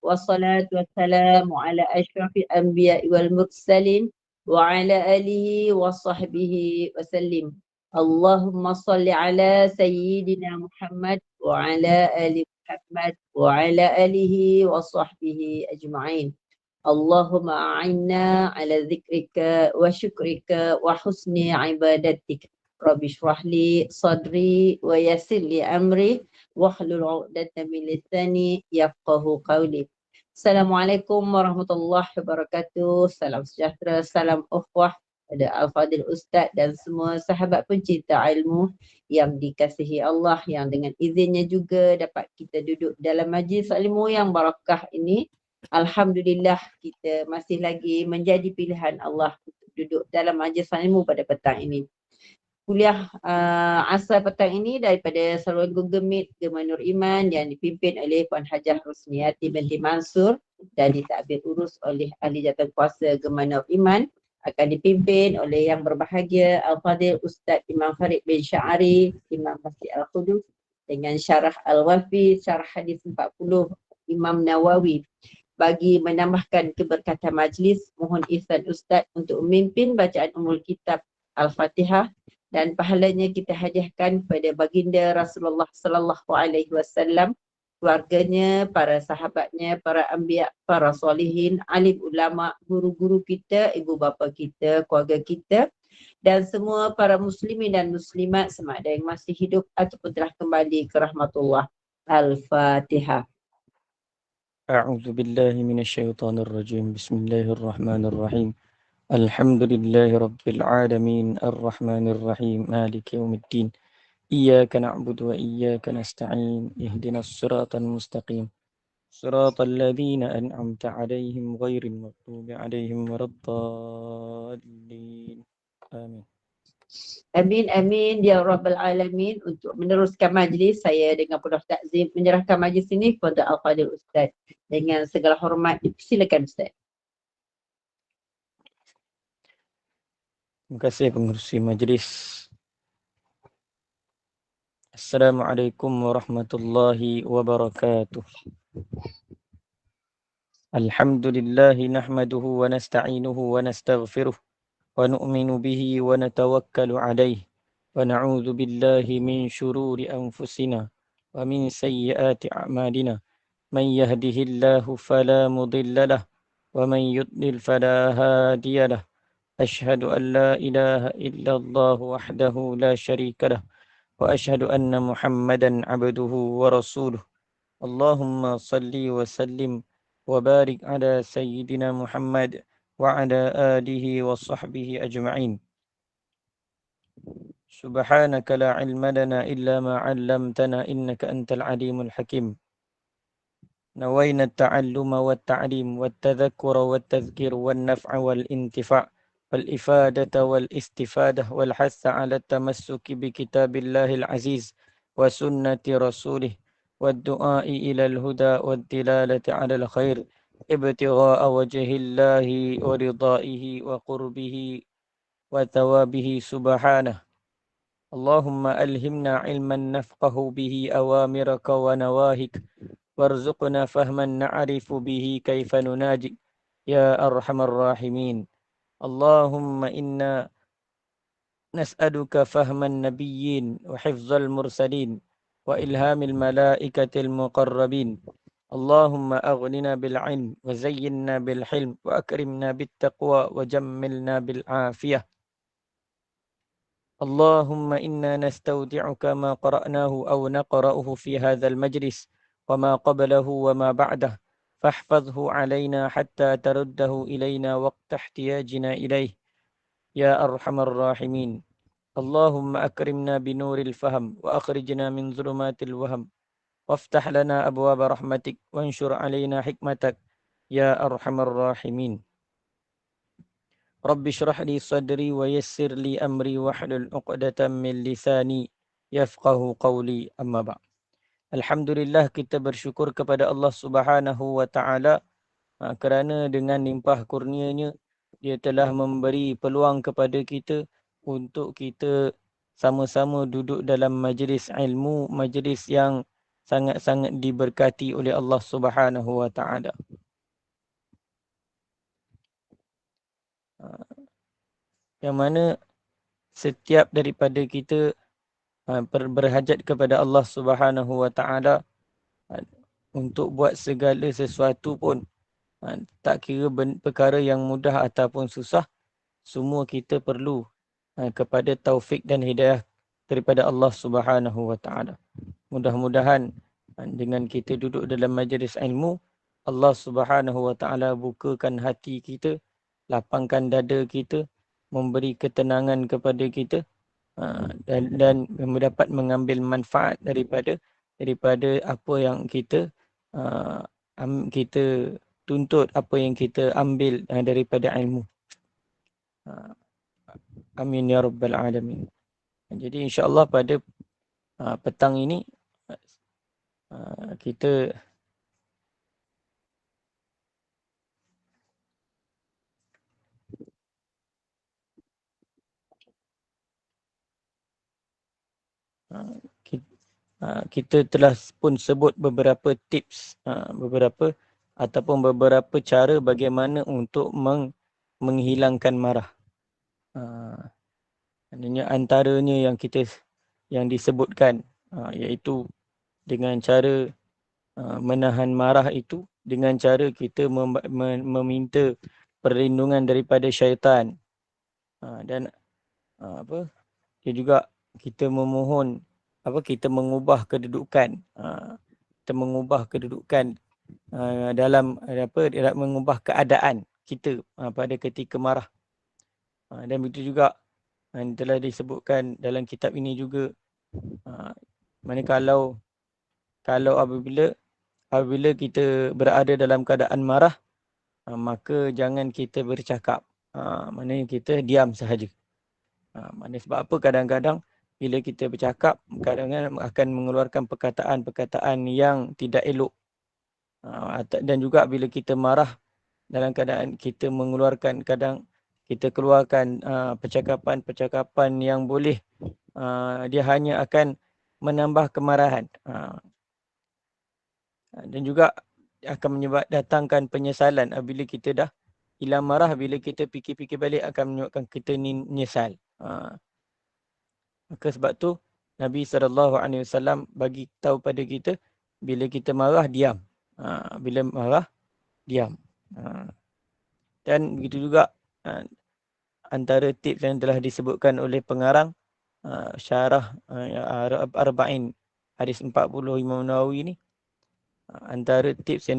والصلاة والسلام على أشرف الأنبياء والمرسلين وعلى آله وصحبه وسلم. اللهم صل على سيدنا محمد وعلى آل محمد وعلى آله وصحبه أجمعين. اللهم أعنا على ذكرك وشكرك وحسن عبادتك. رب اشرح لي صدري ويسر لي أمري واحلل عقدة من لساني يفقه قولي. Assalamualaikum warahmatullahi wabarakatuh. Salam sejahtera, salam ukhuwah pada Al-Fadhil Ustaz dan semua sahabat pencinta ilmu yang dikasihi Allah, yang dengan izinnya juga dapat kita duduk dalam majlis ilmu yang barakah ini. Alhamdulillah kita masih lagi menjadi pilihan Allah untuk duduk dalam majlis ilmu pada petang ini. Kuliah asal petang ini daripada saluran Google Meet Gema Nur Iman yang dipimpin oleh Puan Hajah Rosniati binti Mansur dan ditadbir urus oleh Ahli Jawatankuasa Gema Nur Iman, akan dipimpin oleh yang berbahagia Al-Fadhil Ustaz Imam Farid bin Sya'ari, Imam Masjid Al-Qudus, dengan syarah Al-Wafi, syarah hadis 40 Imam Nawawi. Bagi menambahkan keberkatan majlis, mohon ihsan Ustaz untuk memimpin bacaan umul kitab Al-Fatihah dan pahalanya kita hadiahkan kepada baginda Rasulullah sallallahu alaihi wasallam, keluarganya, para sahabatnya, para anbiya, para solihin, alim ulama, guru-guru kita, ibu bapa kita, keluarga kita dan semua para muslimin dan muslimat sama ada yang masih hidup ataupun telah kembali ke rahmatullah. Al-Fatihah. أعوذ بالله من الشيطان الرجيم بسم الله الرحمن الرحيم الحمد لله رب العالمين الرحمن الرحيم مالك يوم الدين إياك نعبد وإياك نستعين اهدنا الصراط المستقيم صراط الذين أنعمت عليهم غير المغضوب عليهم ولا الضالين آمين. Amin, amin, ya Rabbal Alamin. Untuk meneruskan majlis, saya dengan penuh takzim menyerahkan majlis ini kepada Al-Fadhil Ustaz. Dengan segala hormat, silakan Ustaz. Terima kasih pengerusi majlis. Assalamualaikum warahmatullahi wabarakatuh. Alhamdulillah nahmaduhu wa nasta'inuhu wa nastaghfiruh wa nu'minu bihi wa natawakkalu alaih wa na'udzu billahi min syururi anfusina wa min sayyiati a'malina man yahdihillahu fala mudilla lah wa man yudlil fala hadiya lah. Ashhadu an la ilaha illallah wahdahu la syarika lah wa ashhadu anna Muhammadan abduhu wa rasuluh. Allahumma salli wa sallim wa barik ala sayyidina Muhammad wa ala alihi wa sahbihi ajma'in. Subhanaka la ilma lana illa ma 'allamtana innaka antal alimul hakim. Nawayna at-ta'alluma wat-ta'lim wat-tadhakkura wat-tadhkir wan-naf'a wal-intifa' wal-ifadata wal-istifadah wal-hatha 'ala at-tamassuki bi kitabillahil aziz wa sunnati rasulih wad-du'a'i ila al-huda wad-dilalati 'ala al-khair ibtigha'a wajhillahi wa ridaihi wa qurbihi wa thawabihi subhanah. Allahumma alhimna ilman nafqahu bihi awamiraka wa nawahik warzuqna fahman na'rifu bihi kaifa nunaji ya arhamar rahimin. Allahumma inna nas'aluka fahman nabiyyin wa hifzal mursalin wa ilhamil malaikatil muqarrabin. Allahumma aghnina bil ilm wa zayyinna bil hilm wa akrimna bit taqwa wa jammilna bil afiyah. Allahumma inna nastawdi'uka ma qara'nahu aw naqra'uhu fi hadzal majlis wa ma qablahu wa ma ba'dah fahfazhu 'alaina hatta taruddahu ilaina waqta ihtiyajina ilaih ya arhamar rahimin. Allahumma akrimna binuril faham wa akhrijna min zulumatil waham waftah lana abwaaba rahmatik wanshur 'alaina hikmatak ya arhamar rahimin. Rabbi shrah li sadri wa yassir li amri wahlul 'uqdatam min lisani yafqahu qawli, amma ba'd. Alhamdulillah, kita bersyukur kepada Allah Subhanahu wa taala kerana dengan limpah kurnianya dia telah memberi peluang kepada kita untuk kita sama-sama duduk dalam majlis ilmu, majlis yang sangat-sangat diberkati oleh Allah Subhanahu wa taala. Yang mana setiap daripada kita berhajat kepada Allah Subhanahu wa taala untuk buat segala sesuatu pun, tak kira perkara yang mudah ataupun susah, semua kita perlu kepada taufik dan hidayah daripada Allah Subhanahu wa taala. Mudah-mudahan dengan kita duduk dalam majlis ilmu, Allah Subhanahu wa taala bukakan hati kita, lapangkan dada kita, memberi ketenangan kepada kita, dan mendapat mengambil manfaat daripada apa yang kita tuntut, apa yang kita ambil daripada ilmu. Amin ya rabbal alamin. Jadi insya-Allah pada petang ini kita kita telah pun sebut beberapa tips, beberapa cara bagaimana untuk menghilangkan marah. Antaranya yang disebutkan iaitu dengan cara menahan marah itu dengan cara kita meminta perlindungan daripada syaitan, dan dia juga kita memohon kita mengubah kedudukan, dalam mengubah keadaan kita pada ketika marah. Dan begitu juga telah disebutkan dalam kitab ini juga, mana kalau apabila kita berada dalam keadaan marah, maka jangan kita bercakap, maknanya kita diam sahaja. Maknanya sebab apa, kadang-kadang bila kita bercakap, kadang-kadang akan mengeluarkan perkataan-perkataan yang tidak elok. Dan juga bila kita marah, dalam keadaan kita kita keluarkan percakapan-percakapan yang boleh dia hanya akan menambah kemarahan, dan juga akan datangkan penyesalan. Bila kita dah hilang marah, bila kita fikir-fikir balik, akan menyebabkan kita ni menyesal. Maka sebab tu Nabi SAW bagi tahu pada kita, bila kita marah, diam. Bila marah, diam. Dan begitu juga antara tips yang telah disebutkan oleh pengarang syarah Arba'in hadis 40 Imam Nawawi ni, antara tips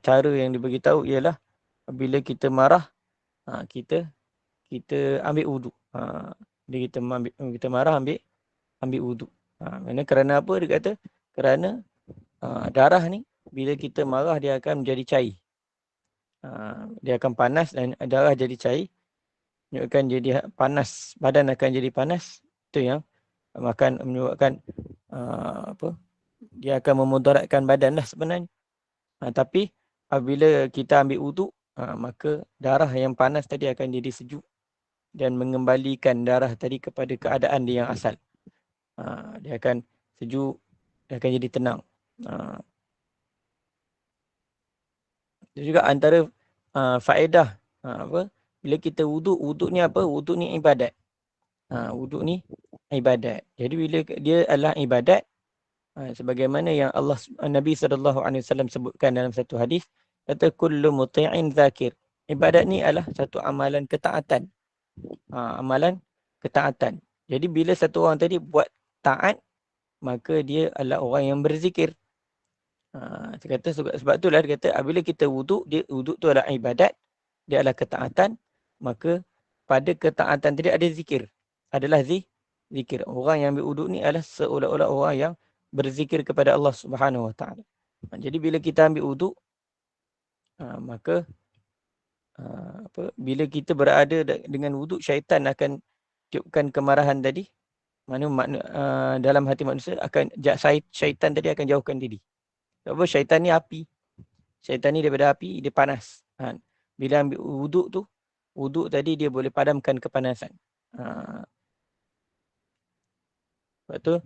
cara yang dibagi tahu ialah bila kita marah, kita ambil wuduk. Bila kita marah, ambil wuduk. Kerana apa dia kata? Kerana darah ni bila kita marah dia akan menjadi cair. Dia akan panas dan darah jadi cair. Dia akan jadi panas, badan akan jadi panas. Itu yang menyebabkan dia akan memudaratkan badan lah sebenarnya. Tapi apabila kita ambil wuduk, maka darah yang panas tadi akan jadi sejuk dan mengembalikan darah tadi kepada keadaan dia yang asal. Dia akan sejuk, dia akan jadi tenang. Dia juga antara faedah bila kita wuduk ni apa? Wuduk ni ibadat. Wuduk ni ibadat. Jadi bila dia adalah ibadat, sebagaimana yang Nabi SAW sebutkan dalam satu hadis, kata kullu muti'in zakir. Ibadat ni adalah satu amalan ketaatan. Amalan ketaatan. Jadi bila satu orang tadi buat taat, maka dia adalah orang yang berzikir. Dia kata sebab itulah dia kata apabila kita wuduk, wuduk tu adalah ibadat, dia adalah ketaatan, maka pada ketaatan tadi ada zikir. Adalah zikir. Orang yang ambil wuduk ni adalah seolah-olah orang yang berzikir kepada Allah Subhanahu Wa Taala. Jadi bila kita ambil wuduk, maka bila kita berada dengan wuduk, syaitan akan tiupkan kemarahan tadi. Dalam hati manusia syaitan tadi akan jauhkan diri. Sebab syaitan ni api. Syaitan ni daripada api, dia panas. Bila ambil wuduk tadi dia boleh padamkan kepanasan. Sebab tu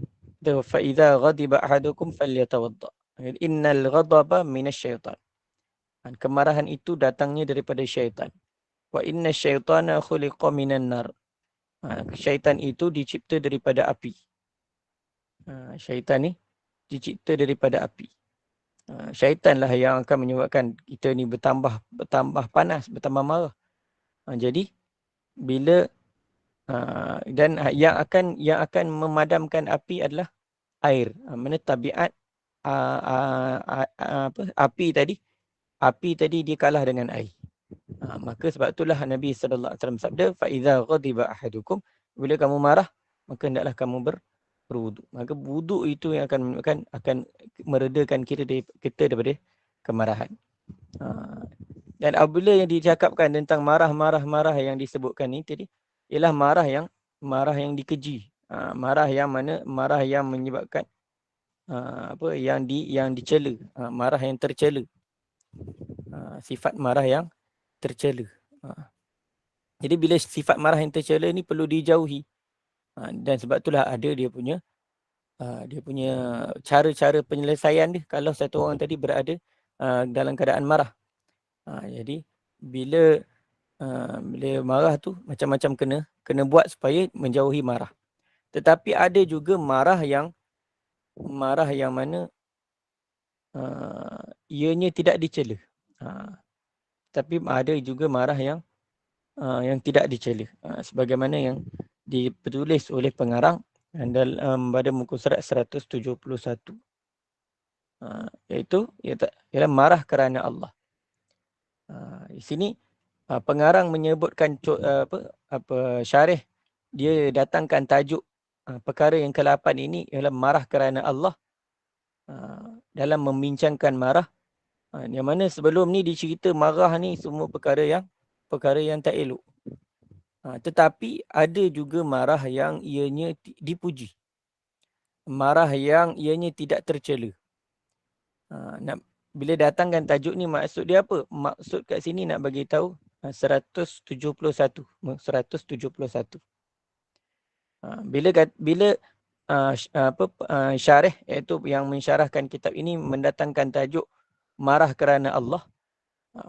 فإذا غضب أحدكم فليتوضأ. Innal ghadaba minasyaitan. Kemarahan itu datangnya daripada syaitan. Wa inna syaitana khuliqa minan nar. Syaitan itu dicipta daripada api. Syaitan ni dicipta daripada api. Syaitanlah yang akan menyebabkan kita ni bertambah panas, bertambah marah. Jadi bila dan yang akan memadamkan api adalah air. Mana tabiat api tadi dia kalah dengan air. Maka sebab itulah Nabi sallallahu alaihi wasallam sabda, fa idza ghadiba ahadukum, bila kamu marah maka hendaklah kamu berwuduk. Maka wuduk itu yang akan meredakan kita daripada kemarahan. Dan apabila yang dicakapkan tentang marah yang disebutkan ni tadi ialah marah yang dikeji. Marah yang mana? Marah yang menyebabkan yang dicela, marah yang tercela. Sifat marah yang tercela. Jadi bila sifat marah yang tercela ni perlu dijauhi. Dan sebab itulah ada dia punya cara-cara penyelesaian dia kalau satu orang tadi berada dalam keadaan marah. Jadi bila marah tu macam-macam kena buat supaya menjauhi marah. Tetapi ada juga marah yang mana ianya tidak dicela. Tapi ada juga marah yang tidak dicela. Sebagaimana yang ditulis oleh pengarang pada muka surat 171. Iaitu ialah marah kerana Allah. Di sini pengarang menyebutkan syarih, dia datangkan tajuk perkara yang ke-8 ini ialah marah kerana Allah. Dalam membincangkan marah, yang mana sebelum ni dicerita marah ni semua perkara yang tak elok. Tetapi ada juga marah yang ianya dipuji. Marah yang ianya tidak tercela. Bila datangkan tajuk ni maksud dia apa? Maksud kat sini nak bagi tahu 171. Bila syarih, iaitu yang mensyarahkan kitab ini mendatangkan tajuk marah kerana Allah,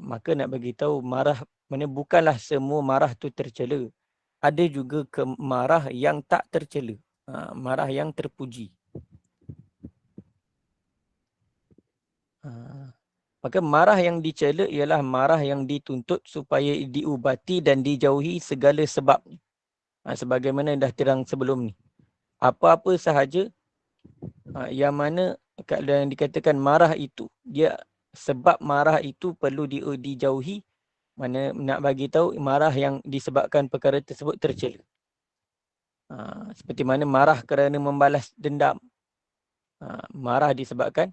maka nak bagi tahu marah mana bukanlah semua marah tu tercela. Ada juga marah yang tak tercela, marah yang terpuji. Maka marah yang dicela ialah marah yang dituntut supaya diubati dan dijauhi segala sebab. Sebagaimana dah terang sebelum ni. Apa-apa sahaja yang mana yang dikatakan marah itu, dia sebab marah itu perlu dijauhi. Mana nak bagi tahu marah yang disebabkan perkara tersebut tercela. Seperti mana marah kerana membalas dendam. Marah disebabkan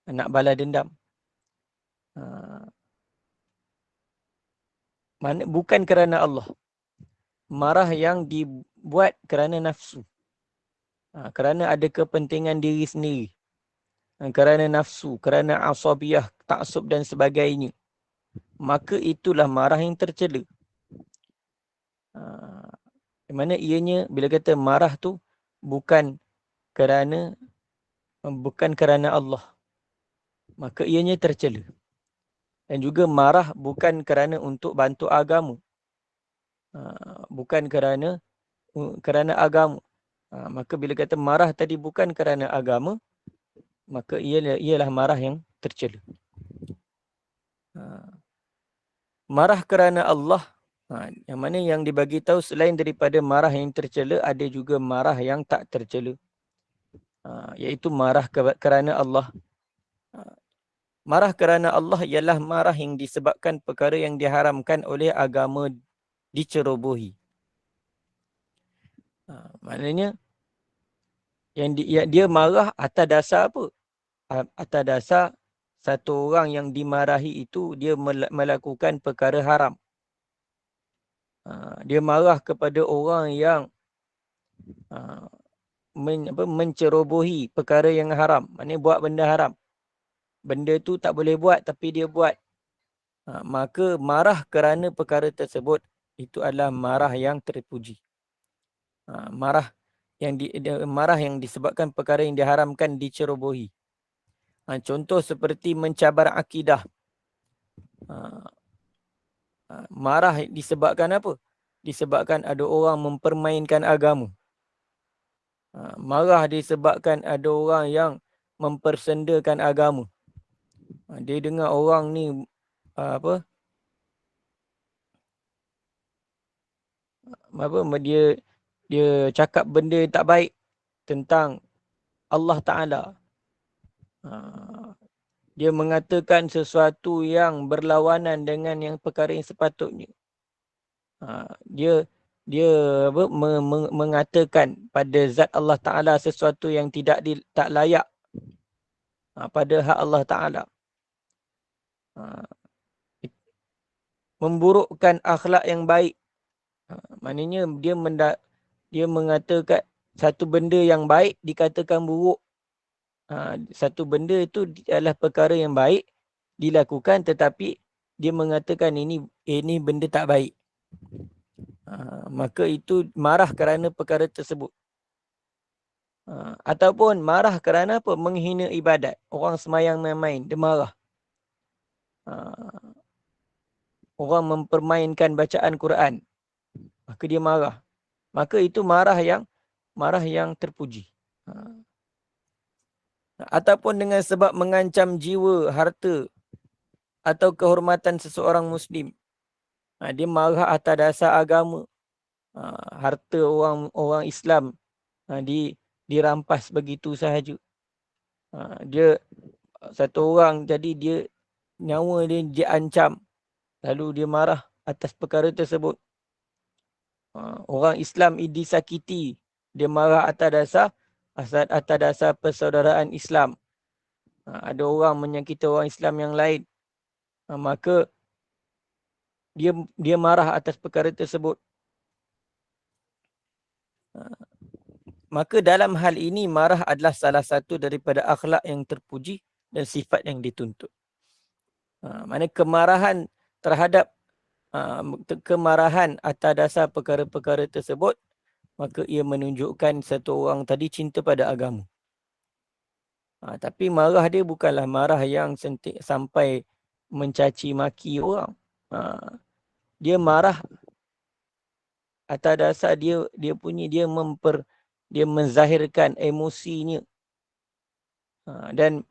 nak balas dendam. Bukan kerana Allah. Marah yang dibuat kerana nafsu. Kerana ada kepentingan diri sendiri. Kerana nafsu, kerana asabiyah, taksub dan sebagainya. Maka itulah marah yang tercela. Mana ianya bila kata marah tu bukan kerana Allah. Maka ianya tercela. Dan juga marah bukan kerana untuk bantu agama. Bukan kerana agama. Maka bila kata marah tadi bukan kerana agama, maka ialah marah yang tercela. Marah kerana Allah, yang mana yang dibagi tahu selain daripada marah yang tercela, ada juga marah yang tak tercela. Iaitu marah kerana Allah. Marah kerana Allah ialah marah yang disebabkan perkara yang diharamkan oleh agama dicerobohi. Maknanya yang dia marah atas dasar apa? Atas dasar satu orang yang dimarahi itu dia melakukan perkara haram. Dia marah kepada orang yang mencerobohi perkara yang haram. Maknanya buat benda haram. Benda tu tak boleh buat tapi dia buat. Maka marah kerana perkara tersebut itu adalah marah yang terpuji. Marah marah yang disebabkan perkara yang diharamkan dicerobohi. Contoh seperti mencabar akidah. Marah disebabkan apa? Disebabkan ada orang mempermainkan agama. Marah disebabkan ada orang yang mempersendakan agama. Dia dengar orang ni apa dia cakap benda yang tak baik tentang Allah Ta'ala. Dia mengatakan sesuatu yang berlawanan dengan yang perkara yang sepatutnya. Dia mengatakan pada zat Allah Ta'ala sesuatu yang tak layak pada hak Allah Ta'ala. Memburukkan akhlak yang baik. Maknanya dia mengatakan satu benda yang baik dikatakan buruk. Satu benda itu adalah perkara yang baik dilakukan, tetapi dia mengatakan ini benda tak baik. Maka itu marah kerana perkara tersebut. Ataupun marah kerana apa? Menghina ibadat. Orang semayang main-main, dia marah. Orang mempermainkan bacaan Quran, maka dia marah. Maka itu marah yang terpuji. Ataupun dengan sebab mengancam jiwa, harta atau kehormatan seseorang Muslim. Dia marah atas dasar agama. Harta orang Islam dirampas begitu sahaja. Dia satu orang, jadi dia nyawa dia diancam. Lalu dia marah atas perkara tersebut. Orang Islam disakiti. Dia marah atas dasar persaudaraan Islam. Ada orang menyakiti orang Islam yang lain. Maka dia marah atas perkara tersebut. Maka dalam hal ini marah adalah salah satu daripada akhlak yang terpuji dan sifat yang dituntut. Maksudnya kemarahan atas dasar perkara-perkara tersebut, maka ia menunjukkan satu orang tadi cinta pada agama. Tapi marah dia bukanlah marah yang sampai mencaci maki orang. Dia marah atas dasar dia menzahirkan emosinya. Dan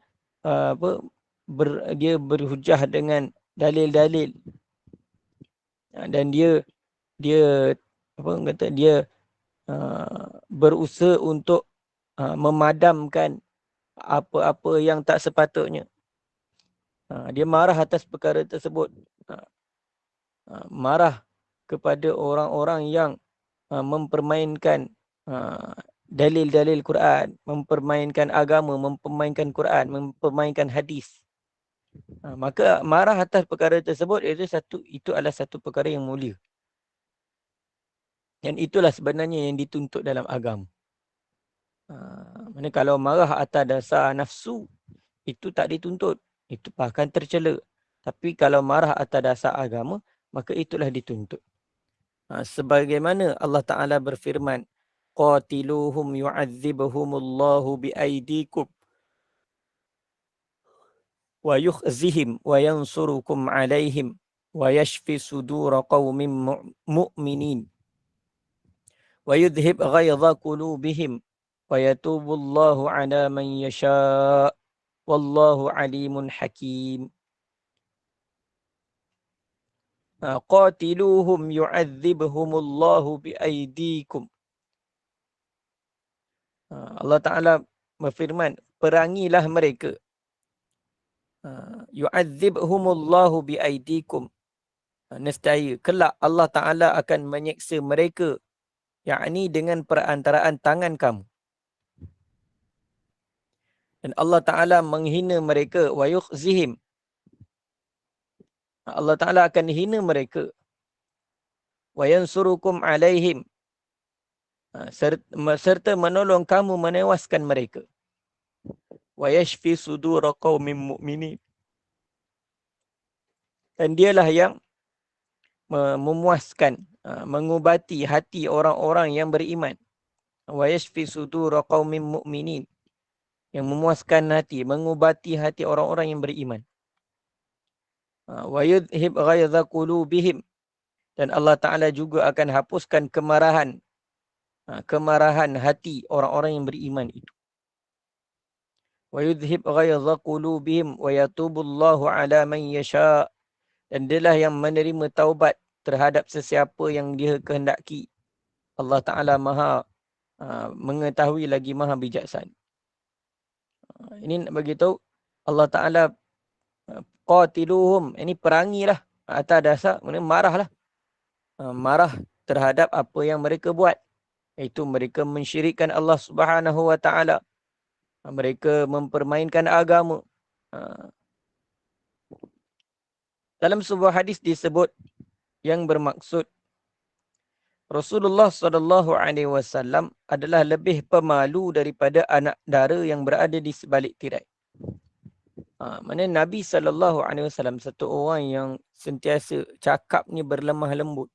dia berhujah dengan dalil-dalil. Dan dia berusaha untuk memadamkan apa-apa yang tak sepatutnya. Dia marah atas perkara tersebut. Marah kepada orang-orang yang mempermainkan dalil-dalil Quran, mempermainkan agama, mempermainkan Quran, mempermainkan hadis. Maka marah atas perkara tersebut itu adalah satu perkara yang mulia. Dan itulah sebenarnya yang dituntut dalam agama. Kalau marah atas dasar nafsu, itu tak dituntut. Itu bahkan tercela. Tapi kalau marah atas dasar agama, maka itulah dituntut. Sebagaimana Allah Ta'ala berfirman, qatiluhum yu'adzibhumullahu biaydikum wa yukhzihim wa yansurukum alaihim wa yashfi sudura qawmin mu'minin wa yudhib ghayza qulubihim wa yatubullahu ala man yasha' wallahu alimun hakim. Qatiluhum yu'adzibhumullahu biaydikum. Allah Ta'ala berfirman, perangilah mereka. Yu'adzibhumullahu biaydikum. Nescaya kelak Allah Ta'ala akan menyeksa mereka, yakni dengan perantaraan tangan kamu. Dan Allah Ta'ala menghina mereka, wa yukhzihim. Allah Ta'ala akan hina mereka. Wa yansurukum alaihim. Serta menolong kamu menewaskan mereka. Wa yashfi sudura qaumin mu'minin. Dan dialah yang memuaskan, mengubati hati orang-orang yang beriman. wa yashfi sudura qaumin mu'minin, yang memuaskan hati, mengubati hati orang-orang yang beriman. Wa yudhib ghaidha qulubihim, dan Allah Ta'ala juga akan hapuskan kemarahan hati orang-orang yang beriman itu. Wa yudhib ghaidha qulubihim wa yatubullahu ala man yasha, dan dialah yang menerima taubat terhadap sesiapa yang dia kehendaki. Allah Ta'ala maha mengetahui lagi maha bijaksana. Ini nak bagi tahu Allah Ta'ala qatiluhum, ini perangilah atas dasar marahlah. Marah terhadap apa yang mereka buat, iaitu mereka mensyirikkan Allah Subhanahu wa Ta'ala. Mereka mempermainkan agama. Dalam sebuah hadis disebut yang bermaksud Rasulullah SAW adalah lebih pemalu daripada anak dara yang berada di sebalik tirai. Mana Nabi SAW satu orang yang sentiasa cakapnya berlemah lembut.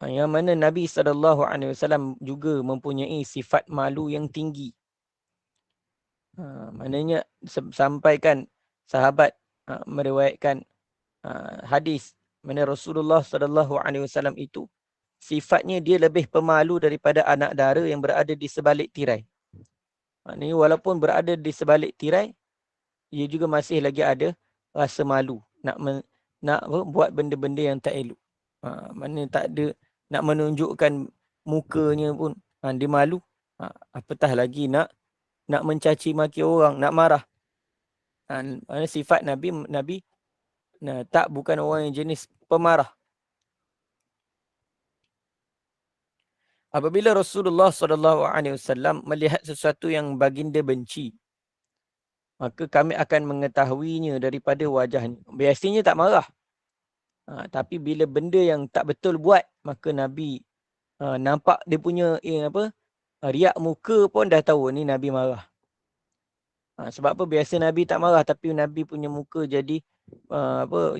Yang mana Nabi SAW juga mempunyai sifat malu yang tinggi. Maknanya sampaikan sahabat meriwayatkan hadis mana Rasulullah SAW itu sifatnya dia lebih pemalu daripada anak dara yang berada di sebalik tirai. Ini walaupun berada di sebalik tirai, ia juga masih lagi ada rasa malu nak buat benda-benda yang tak elok. Mana tak ada nak menunjukkan mukanya pun dia malu. Apatah lagi nak mencaci maki orang, nak marah. Mana sifat Nabi tak bukan orang yang jenis pemarah. Apabila Rasulullah SAW melihat sesuatu yang baginda benci, maka kami akan mengetahuinya daripada wajahnya. Biasanya tak marah. Tapi bila benda yang tak betul buat, maka Nabi nampak dia punya riak muka pun dah tahu ni Nabi marah. Sebab apa? Biasa Nabi tak marah, tapi Nabi punya muka jadi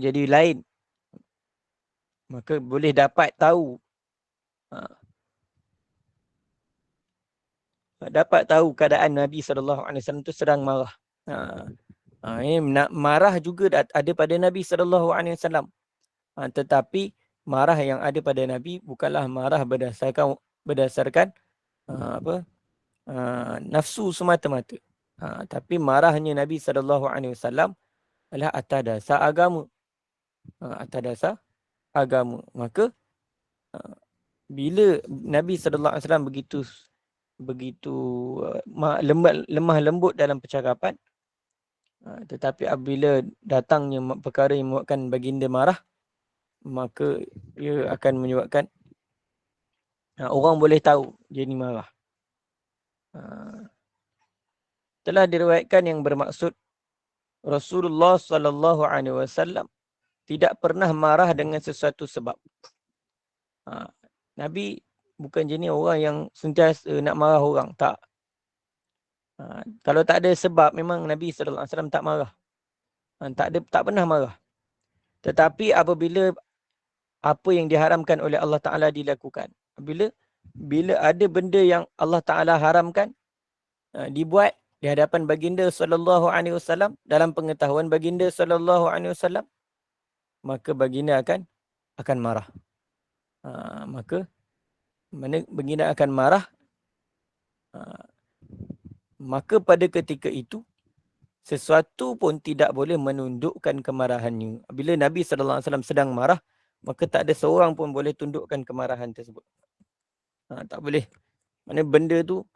jadi lain. Maka boleh dapat tahu keadaan Nabi SAW itu sedang marah. Ini marah juga ada pada Nabi SAW. Tetapi marah yang ada pada Nabi bukanlah marah berdasarkan nafsu semata-mata. Tapi marahnya Nabi SAW adalah atas dasar agama. Maka bila Nabi SAW begitu lemah lembut dalam percakapan, tetapi apabila datangnya perkara yang membuatkan baginda marah, maka ia akan menyebabkan orang boleh tahu dia ni marah. Telah diriwayatkan yang bermaksud Rasulullah SAW tidak pernah marah dengan sesuatu sebab. Nabi bukan jenis orang yang sentiasa nak marah orang. Tak. Kalau tak ada sebab, memang Nabi SAW tak marah. Tak pernah marah. Tetapi apabila apa yang diharamkan oleh Allah Ta'ala dilakukan, bila ada benda yang Allah Ta'ala haramkan dibuat di hadapan baginda SAW, dalam pengetahuan baginda SAW, maka baginda akan marah. Maka baginda akan marah. Maka pada ketika itu sesuatu pun tidak boleh menundukkan kemarahannya. Bila Nabi SAW sedang marah, maka tak ada seorang pun boleh tundukkan kemarahan tersebut. Tak boleh. Mana benda tu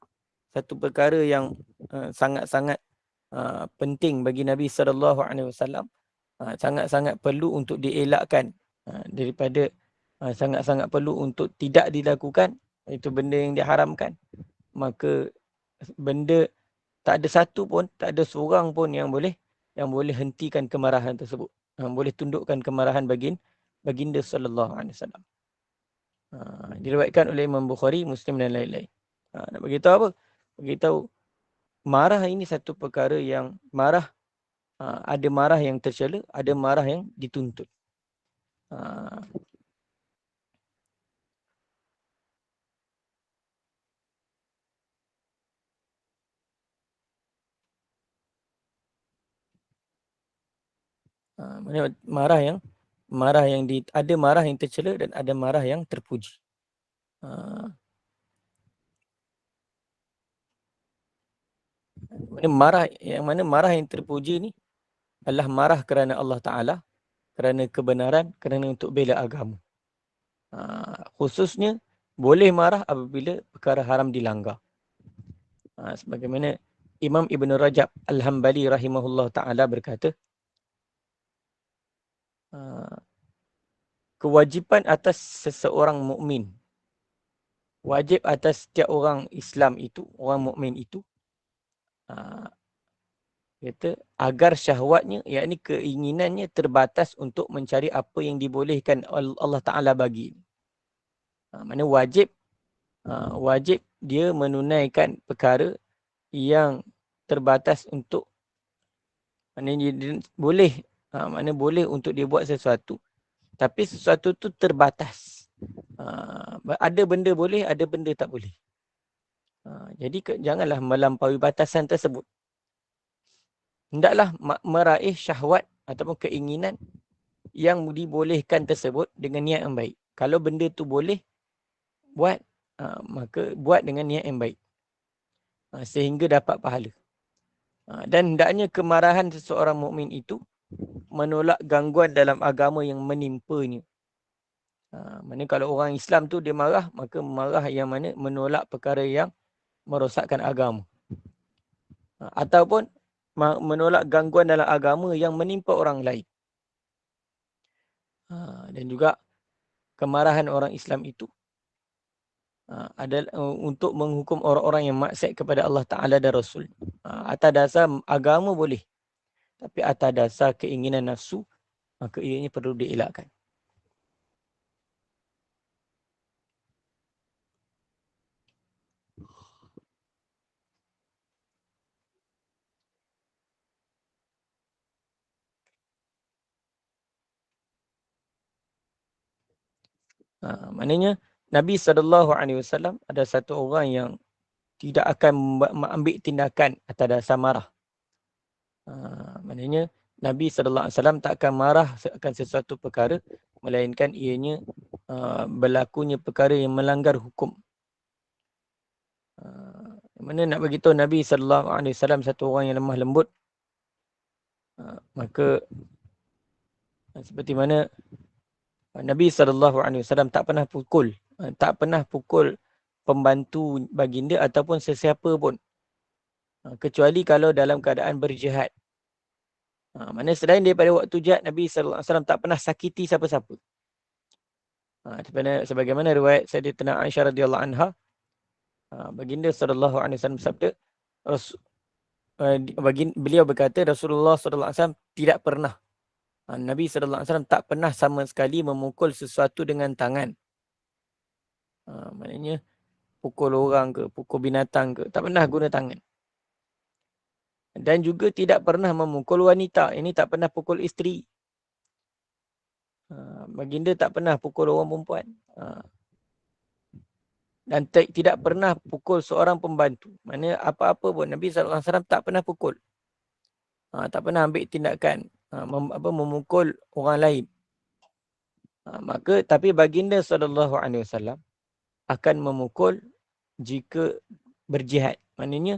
satu perkara yang sangat-sangat penting bagi Nabi SAW. Sangat-sangat perlu untuk dielakkan daripada sangat-sangat perlu untuk tidak dilakukan. Itu benda yang diharamkan. Maka benda tak ada satu pun, tak ada seorang pun yang boleh hentikan kemarahan tersebut. Boleh tundukkan kemarahan baginda SAW. Diriwayatkan oleh Imam Bukhari, Muslim dan lain-lain. Nak beritahu apa? Beritahu marah ini satu perkara yang ada marah yang tercela, ada marah yang dituntut. Mana marah yang ada marah yang tercela dan ada marah yang terpuji. Mana marah yang terpuji ni adalah marah kerana Allah Ta'ala, kerana kebenaran, kerana untuk bela agama. Khususnya boleh marah apabila perkara haram dilanggar. Sebagaimana Imam Ibn Rajab Al-Hambali rahimahullah ta'ala berkata, kewajipan atas seseorang mukmin, wajib atas setiap orang Islam itu, orang mukmin itu, kata agar syahwatnya, yakni keinginannya terbatas untuk mencari apa yang dibolehkan Allah Ta'ala bagi. Mana wajib dia menunaikan perkara yang terbatas untuk, maknanya dia boleh, boleh untuk dia buat sesuatu, tapi sesuatu tu terbatas. Ada benda boleh, ada benda tak boleh. Jadi janganlah melampaui batasan tersebut. Hendaklah meraih syahwat ataupun keinginan yang dibolehkan tersebut dengan niat yang baik. Kalau benda tu boleh buat, maka buat dengan niat yang baik, sehingga dapat pahala. Dan hendaknya kemarahan seseorang mukmin itu menolak gangguan dalam agama yang menimpanya. Mana kalau orang Islam tu dia marah, maka marah yang mana menolak perkara yang merosakkan agama. Ataupun menolak gangguan dalam agama yang menimpa orang lain. Dan juga kemarahan orang Islam itu adalah untuk menghukum orang-orang yang maksiat kepada Allah Ta'ala dan Rasul. Atas dasar agama boleh, tapi atas dasar keinginan nafsu, maka ianya perlu dielakkan. Maknanya Nabi SAW ada satu orang yang tidak akan mengambil tindakan atas dasar marah. Maknanya Nabi SAW tak akan marah akan sesuatu perkara, melainkan ianya berlakunya perkara yang melanggar hukum. Mana nak beritahu Nabi SAW satu orang yang lemah lembut, maka seperti mana Nabi SAW tak pernah pukul pembantu baginda ataupun sesiapa pun, kecuali kalau dalam keadaan berjihad. Mana selain daripada waktu jihad, Nabi SAW tak pernah sakiti siapa-siapa. Sebagaimana riwayat Sayyidatina Aisyah radhiyallahu anha, baginda SAW bersabda, beliau berkata Rasulullah SAW tidak pernah, Nabi SAW tak pernah sama sekali memukul sesuatu dengan tangan. Maknanya pukul orang ke, pukul binatang ke, tak pernah guna tangan. Dan juga tidak pernah memukul wanita. Ini tak pernah pukul isteri. Baginda tak pernah pukul orang perempuan. Dan tidak pernah pukul seorang pembantu. Maknanya apa-apa pun Nabi SAW tak pernah pukul. Tak pernah ambil tindakan memukul orang lain. Tapi baginda SAW akan memukul jika berjihad. Maknanya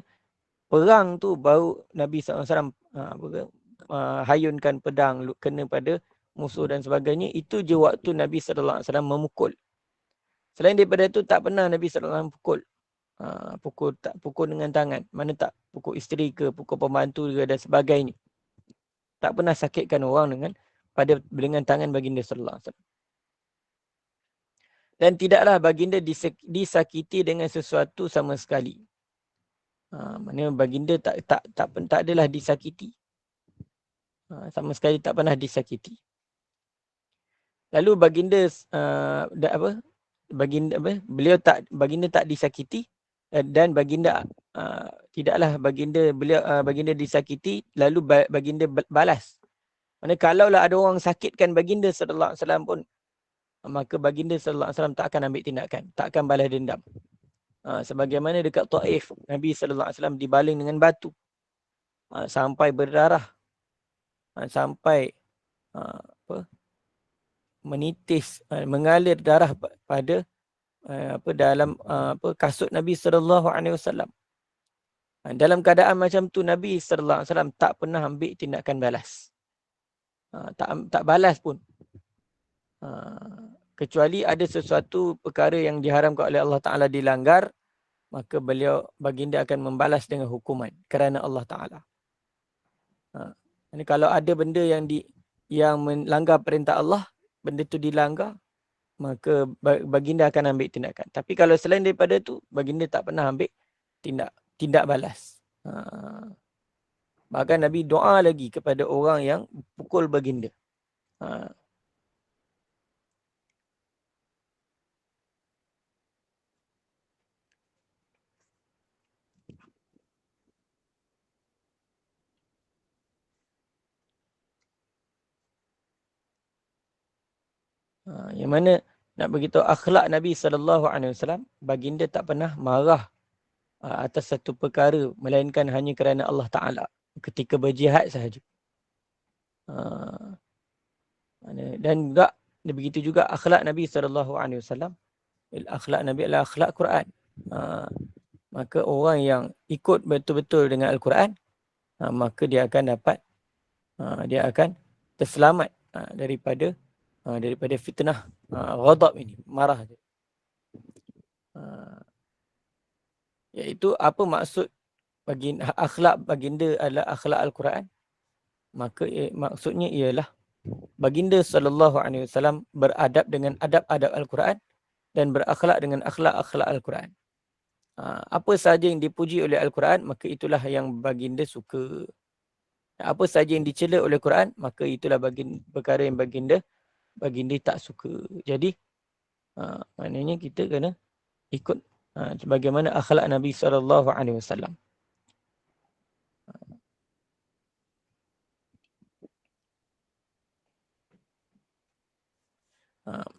perang tu baru Nabi SAW hayunkan pedang kena pada musuh dan sebagainya. Itu je waktu Nabi SAW memukul. Selain daripada itu tak pernah Nabi SAW pukul. Pukul dengan tangan. Mana tak pukul isteri ke, pukul pembantu ke dan sebagainya. Tak pernah sakitkan orang dengan tangan baginda sallallahu alaihi wasallam. Dan tidaklah baginda disakiti dengan sesuatu sama sekali. Maknanya baginda tak adalah disakiti. Sama sekali tak pernah disakiti. Lalu baginda baginda tak disakiti, dan baginda tidaklah baginda disakiti lalu baginda balas. Maksudnya kalaulah ada orang sakitkan baginda sallallahu alaihi wasallam pun, maka baginda sallallahu alaihi wasallam tak akan ambil tindakan, tak akan balas dendam. Sebagaimana dekat Taif, Nabi sallallahu alaihi wasallam dibaling dengan batu sampai berdarah, sampai menitis, mengalir darah pada dalam kasut Nabi sallallahu alaihi wasallam. Dalam keadaan macam tu Nabi sallallahu alaihi wasallam tak pernah ambil tindakan balas. Tak balas pun. Kecuali ada sesuatu perkara yang diharamkan oleh Allah Taala dilanggar, maka baginda akan membalas dengan hukuman kerana Allah Taala. Ini kalau ada benda yang melanggar perintah Allah, benda tu dilanggar, maka baginda akan ambil tindakan. Tapi kalau selain daripada tu, baginda tak pernah ambil tindak balas. Bahkan Nabi doa lagi kepada orang yang pukul baginda. Yang mana nak beritahu akhlak Nabi SAW, baginda tak pernah marah atas satu perkara, melainkan hanya kerana Allah Ta'ala ketika berjihad sahaja. Dan juga begitu juga akhlak Nabi SAW, akhlak Nabi adalah akhlak Quran. Maka orang yang ikut betul-betul dengan Al-Quran, maka dia akan dapat, dia akan terselamat daripada fitnah ghadab ini, marah dia. Iaitu apa maksud akhlak baginda adalah akhlak Al-Quran? Maka maksudnya ialah baginda SAW beradab dengan adab-adab Al-Quran dan berakhlak dengan akhlak-akhlak Al-Quran. Apa sahaja yang dipuji oleh Al-Quran, maka itulah yang baginda suka. Apa sahaja yang dicela oleh Quran, maka itulah perkara yang baginda tak suka. Jadi maknanya kita kena ikut sebagaimana akhlak Nabi SAW.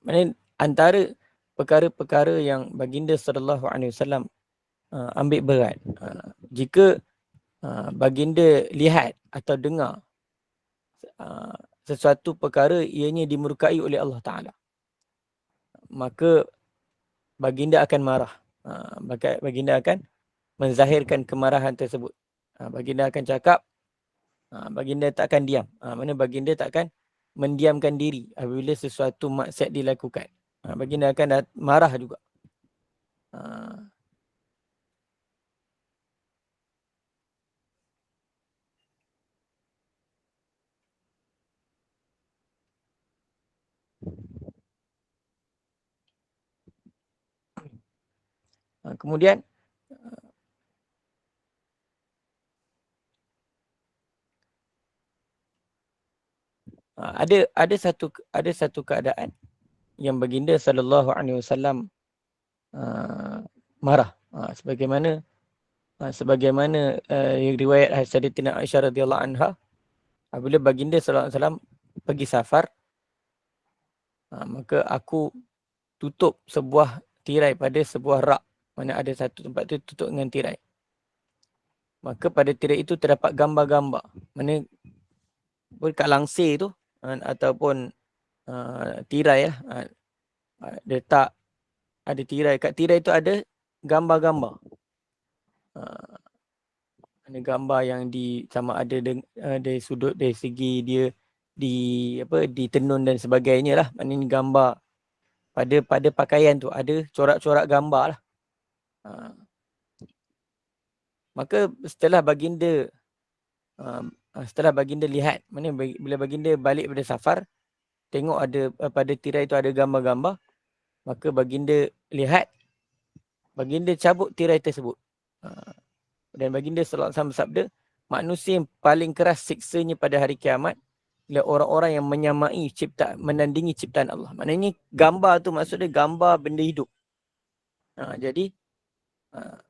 Maknanya antara perkara-perkara yang baginda SAW ambil berat, jika baginda lihat atau dengar sesuatu perkara ianya dimurkai oleh Allah Ta'ala, maka baginda akan marah. Baginda akan menzahirkan kemarahan tersebut. Baginda akan cakap, baginda tak akan diam. Mana baginda tak akan mendiamkan diri apabila sesuatu maksiat dilakukan. Baginda akan marah juga. Kemudian ada satu keadaan yang baginda SAW marah, sebagaimana riwayat Sayyidatina Aisyah radhiyallahu anha, apabila baginda SAW pergi safar, maka aku tutup sebuah tirai pada sebuah rak, mana ada satu tempat tu tutup dengan tirai. Maka pada tirai itu terdapat gambar-gambar, mana kat langsir tu ataupun tirai lah, dia tak ada tirai. Kat tirai itu ada gambar-gambar. Ada gambar yang sama ada dari sudut, dari segi dia ditenun dan sebagainya lah. Maknanya gambar pada pakaian tu ada corak-corak gambar lah. Maka setelah baginda lihat, bila baginda balik pada safar, tengok ada pada tirai itu ada gambar-gambar, maka baginda lihat, baginda cabut tirai tersebut. Dan baginda sallallahu alaihi wasallam bersabda, manusia yang paling keras siksanya pada hari kiamat ialah orang-orang yang menandingi ciptaan Allah. Maknanya gambar tu maksudnya gambar benda hidup. Jadi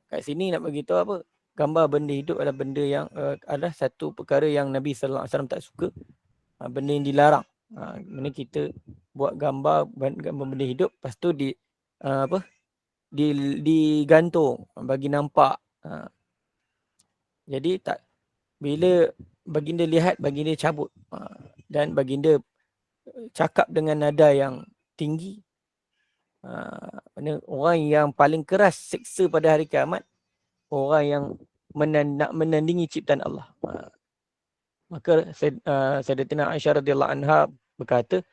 kat sini nak bagi tahu apa? Gambar benda hidup adalah benda yang adalah satu perkara yang Nabi sallallahu alaihi wasallam tak suka. Benda yang dilarang. Mana kita buat gambar benda hidup, lepas tu digantung bagi nampak. Jadi bila baginda lihat, baginda cabut. Dan baginda cakap dengan nada yang tinggi. Orang yang paling keras siksa pada hari kiamat, orang yang nak menandingi ciptaan Allah. Maka Sayyidatina Aisyah radhiyallahu anha berkata,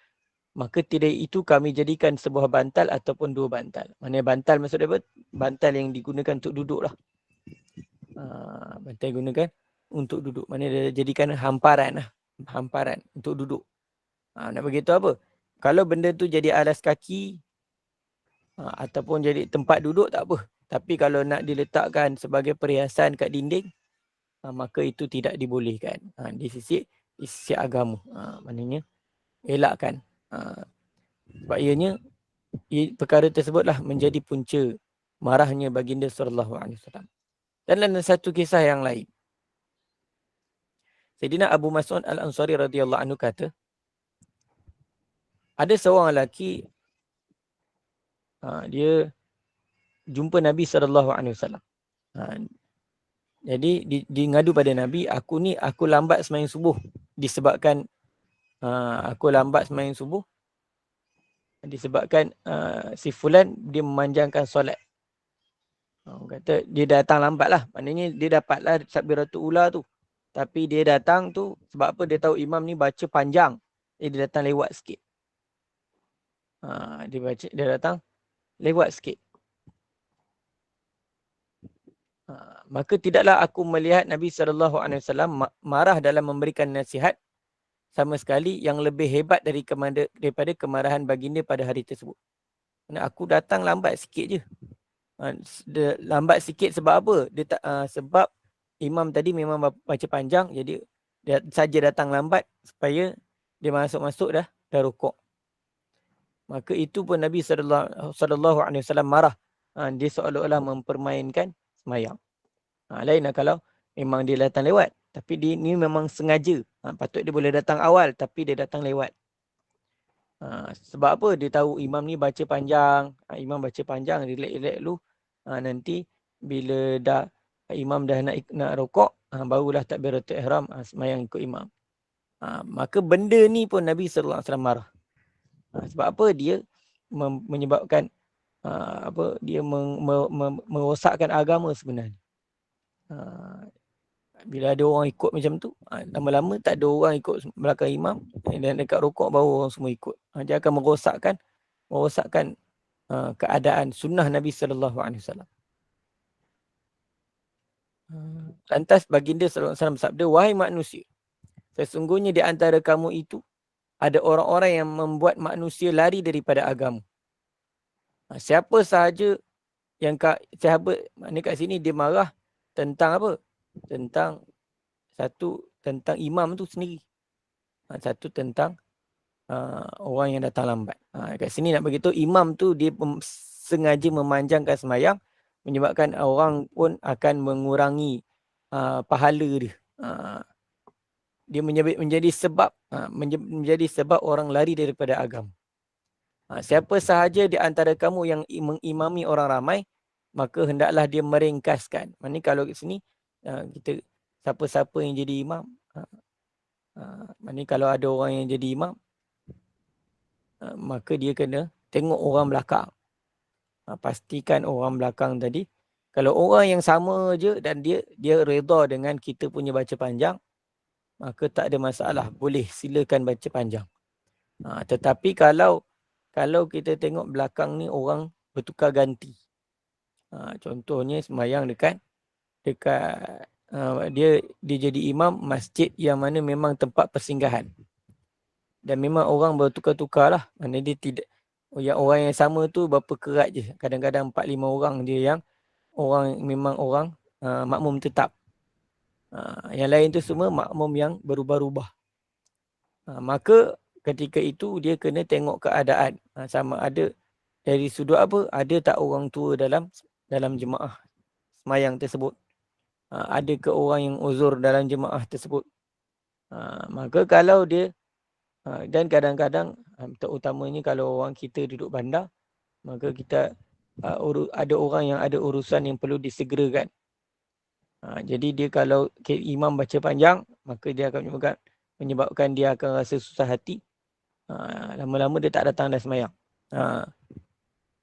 maka tidak itu kami jadikan sebuah bantal ataupun dua bantal. Maksudnya bantal maksudnya apa? Bantal yang digunakan untuk duduk lah. Bantal digunakan untuk duduk. Maksudnya dia jadikan hamparan lah. Hamparan untuk duduk. Nak begitu apa? Kalau benda tu jadi alas kaki ataupun jadi tempat duduk tak apa. Tapi kalau nak diletakkan sebagai perhiasan kat dinding, maka itu tidak dibolehkan. Di sisi agama. Maknanya elakkan. Sebab ianya perkara tersebutlah menjadi punca marahnya baginda sallallahu alaihi wasallam. Dan dalam satu kisah yang lain, Sayyidina Abu Mas'ud Al-Ansari radhiyallahu anhu kata, ada seorang lelaki dia jumpa Nabi sallallahu alaihi wasallam. Jadi dia ngadu pada Nabi, aku lambat sembahyang subuh disebabkan aku lambat sembahyang subuh disebabkan si fulan dia memanjangkan solat. Orang kata dia datang lambat lah. Maknanya dia dapatlah takbiratul ula tu. Tapi dia datang tu sebab apa? Dia tahu imam ni baca panjang. Jadi dia datang lewat sikit. Dia datang lewat sikit. Maka tidaklah aku melihat Nabi SAW marah dalam memberikan nasihat sama sekali yang lebih hebat daripada kemarahan baginda pada hari tersebut. Aku datang lambat sikit je. Lambat sikit sebab apa? Sebab imam tadi memang baca panjang, jadi dia saja datang lambat supaya dia masuk-masuk dah rukuk. Maka itu pun Nabi sallallahu alaihi wasallam marah. Dia seolah-olah mempermainkan sembahyang. Lainlah kalau memang dia datang lewat, tapi dia ni memang sengaja. Patut dia boleh datang awal tapi dia datang lewat. Sebab apa? Dia tahu imam ni baca panjang. Imam baca panjang, relax-relax dulu. Nanti bila imam dah nak rukuk, barulah takbiratul ihram, sembahyang ikut imam. Maka benda ni pun Nabi sallallahu alaihi wasallam marah. Sebab apa? Dia menyebabkan dia merosakkan agama sebenarnya. Bila ada orang ikut macam tu, lama-lama tak ada orang ikut belakang imam, dan dekat rukuk baru orang semua ikut. Dia akan merosakkan keadaan sunnah Nabi sallallahu alaihi wasallam. Lantas baginda sallallahu alaihi wasallam bersabda, wahai manusia, sesungguhnya di antara kamu itu ada orang-orang yang membuat manusia lari daripada agama. Siapa sahaja yang sahabat, maknanya kat sini dia marah tentang apa? Tentang tentang imam tu sendiri. Satu tentang orang yang datang lambat. Kat sini nak beritahu imam tu dia sengaja memanjangkan sembahyang, menyebabkan orang pun akan mengurangi pahala dia. Dia menjadi sebab orang lari daripada agama. Siapa sahaja di antara kamu yang mengimami orang ramai, maka hendaklah dia meringkaskan. Maksudnya kalau kat sini kita siapa-siapa yang jadi imam, maksudnya kalau ada orang yang jadi imam, maka dia kena tengok orang belakang. Pastikan orang belakang tadi, kalau orang yang sama je dan dia redha dengan kita punya baca panjang, maka tak ada masalah, boleh silakan baca panjang. Tetapi kalau kita tengok belakang ni orang bertukar ganti. Contohnya sembahyang dekat dia jadi imam masjid yang mana memang tempat persinggahan. Dan memang orang bertukar-tukar lah. Mana dia tidak, orang yang sama tu berapa kerat je. Kadang-kadang 4-5 orang je yang memang orang makmum tetap. Yang lain tu semua makmum yang berubah-ubah. Maka ketika itu dia kena tengok keadaan. Sama ada dari sudut apa, ada tak orang tua dalam jemaah sembahyang tersebut. Ada ke orang yang uzur dalam jemaah tersebut. Maka kalau dia, dan kadang-kadang terutamanya kalau orang kita duduk bandar, maka kita ada orang yang ada urusan yang perlu disegerakan. Jadi dia kalau imam baca panjang, maka dia akan menyebabkan dia akan rasa susah hati. Lama-lama dia tak datang dah sembahyang.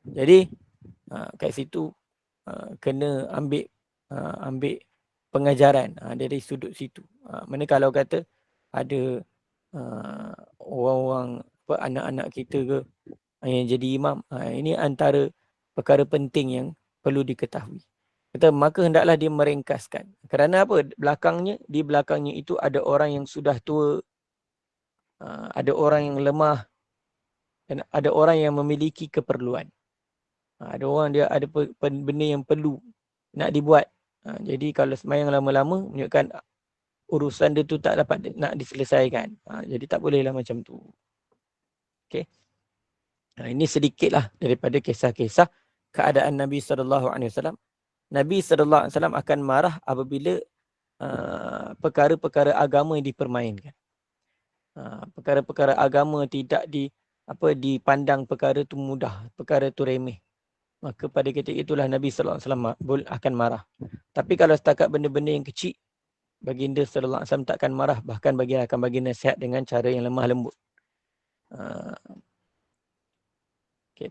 Jadi kat situ kena ambil pengajaran dari sudut situ. Mana kalau kata ada orang-orang anak-anak kita ke yang jadi imam, ini antara perkara penting yang perlu diketahui. Kata maka hendaklah dia meringkaskan. Kerana apa? Di belakangnya itu ada orang yang sudah tua, ada orang yang lemah dan ada orang yang memiliki keperluan. Ada orang dia ada benda yang perlu nak dibuat. Jadi kalau sembahyang lama-lama menunjukkan urusan dia tu tak dapat nak diselesaikan. Jadi tak bolehlah macam tu. Okey. Ini sedikitlah daripada kisah-kisah keadaan Nabi SAW. Nabi SAW akan marah apabila perkara-perkara agama yang dipermainkan. Perkara-perkara agama tidak dipandang perkara tu mudah, perkara tu remeh. Maka pada ketika itulah Nabi SAW akan marah. Tapi kalau setakat benda-benda yang kecil, baginda SAW takkan marah. Bahkan akan bagi nasihat dengan cara yang lemah lembut.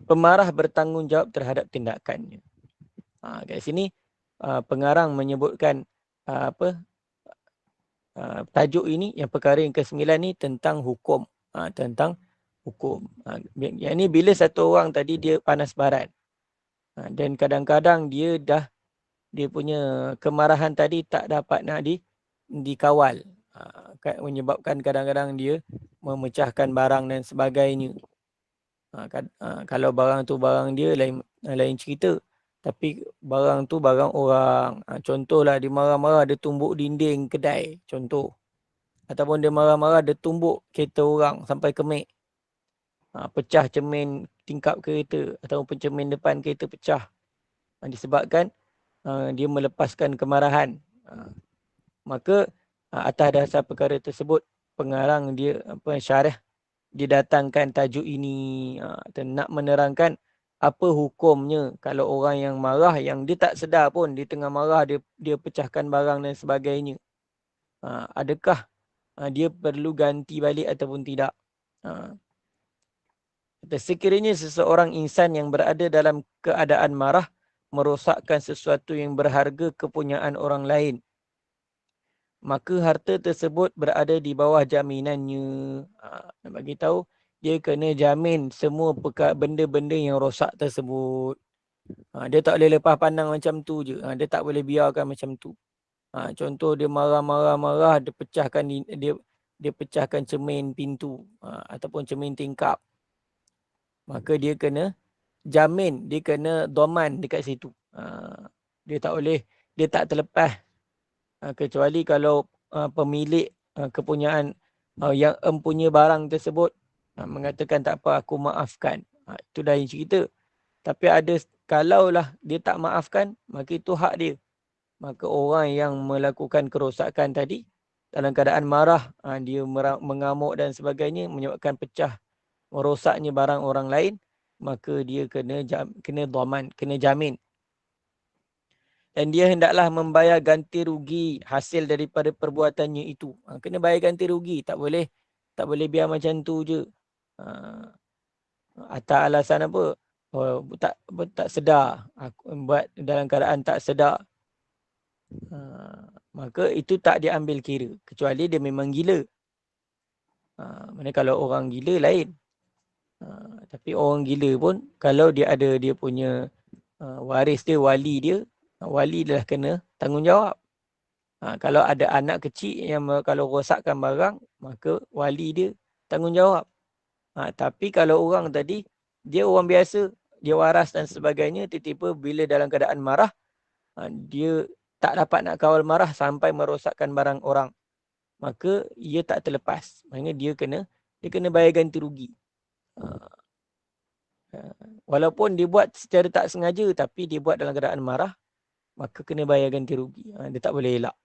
Pemarah bertanggungjawab terhadap tindakannya. Kat sini pengarang menyebutkan tajuk ini, yang perkara yang ke-9 ni tentang hukum. Tentang hukum. Yang ni bila satu orang tadi dia panas barat. Dan kadang-kadang dia punya kemarahan tadi tak dapat nak dikawal. Menyebabkan kadang-kadang dia memecahkan barang dan sebagainya. Kalau barang tu barang dia lain cerita. Tapi barang tu barang orang. Contohlah dia marah-marah dia tumbuk dinding kedai. Contoh. Ataupun dia marah-marah dia tumbuk kereta orang sampai kemik. Pecah cermin tingkap kereta. Ataupun cermin depan kereta pecah. Disebabkan dia melepaskan kemarahan. Maka atas dasar perkara tersebut pengarang dia syarah didatangkan tajuk ini nak menerangkan apa hukumnya kalau orang yang marah yang dia tak sedar pun di tengah marah dia pecahkan barang dan sebagainya. Adakah dia perlu ganti balik ataupun tidak? Sekiranya seseorang insan yang berada dalam keadaan marah merosakkan sesuatu yang berharga kepunyaan orang lain, maka harta tersebut berada di bawah jaminannya. Nak bagi tahu dia kena jamin semua benda-benda yang rosak tersebut. Dia tak boleh lepas pandang macam tu je. Dia tak boleh biarkan macam tu. Contoh dia marah-marah dia pecahkan cermin pintu ataupun cermin tingkap. Maka dia kena jamin, dia kena doman dekat situ. Dia tak terlepas. Kecuali kalau pemilik kepunyaan yang empunya barang tersebut mengatakan tak apa aku maafkan. Itu dah cerita. Tapi kalaulah dia tak maafkan, maka itu hak dia. Maka orang yang melakukan kerosakan tadi dalam keadaan marah, dia mengamuk dan sebagainya menyebabkan pecah, merosaknya barang orang lain, maka dia kena dhaman, kena jamin. Dan dia hendaklah membayar ganti rugi hasil daripada perbuatannya itu. Kena bayar ganti rugi. Tak boleh biar macam tu je. Atas alasan apa? Tak sedar. Aku buat dalam keadaan tak sedar. Maka itu tak diambil kira. Kecuali dia memang gila. Mana kalau orang gila lain. Tapi orang gila pun kalau dia ada dia punya waris dia, wali dah kena tanggungjawab. Kalau ada anak kecil yang kalau rosakkan barang, maka wali dia tanggungjawab. Tapi kalau orang tadi, dia orang biasa, dia waras dan sebagainya, tiba-tiba bila dalam keadaan marah, dia tak dapat nak kawal marah sampai merosakkan barang orang. Maka ia tak terlepas. Maksudnya dia kena bayar ganti rugi. Walaupun dia buat secara tak sengaja, tapi dia buat dalam keadaan marah, maka kena bayar ganti rugi. Dia tak boleh elak.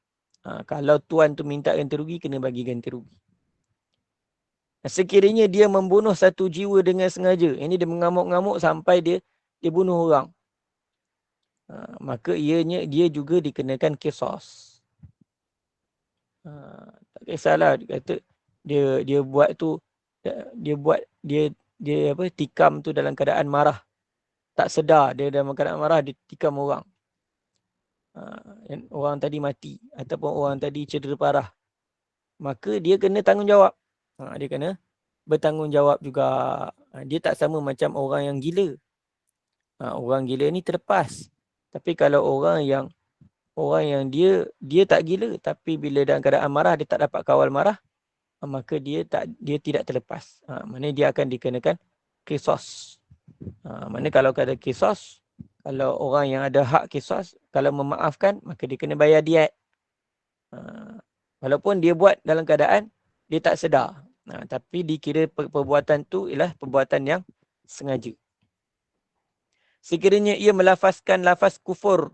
Kalau tuan tu minta ganti rugi, kena bagi ganti rugi. Sekiranya dia membunuh satu jiwa dengan sengaja, ini dia mengamuk-ngamuk sampai dia bunuh orang, maka dia juga dikenakan qisas. Tak kisahlah, dia kata dia buat tu dia buat dia apa tikam tu dalam keadaan marah, tak sedar dia dalam keadaan marah, dia tikam orang. Orang tadi mati ataupun orang tadi cedera parah, maka dia kena tanggungjawab. Dia kena bertanggungjawab juga. Dia tak sama macam orang yang gila. Orang gila ni terlepas. Tapi kalau orang yang dia tak gila, tapi bila dalam keadaan marah dia tak dapat kawal marah, maka dia tidak terlepas. Maknanya dia akan dikenakan qisas. Maknanya kalau ada qisas, kalau orang yang ada hak qisas, kalau memaafkan, maka dia kena bayar diat. Walaupun dia buat dalam keadaan dia tak sedar. Tapi dikira perbuatan tu ialah perbuatan yang sengaja. Sekiranya ia melafazkan lafaz kufur,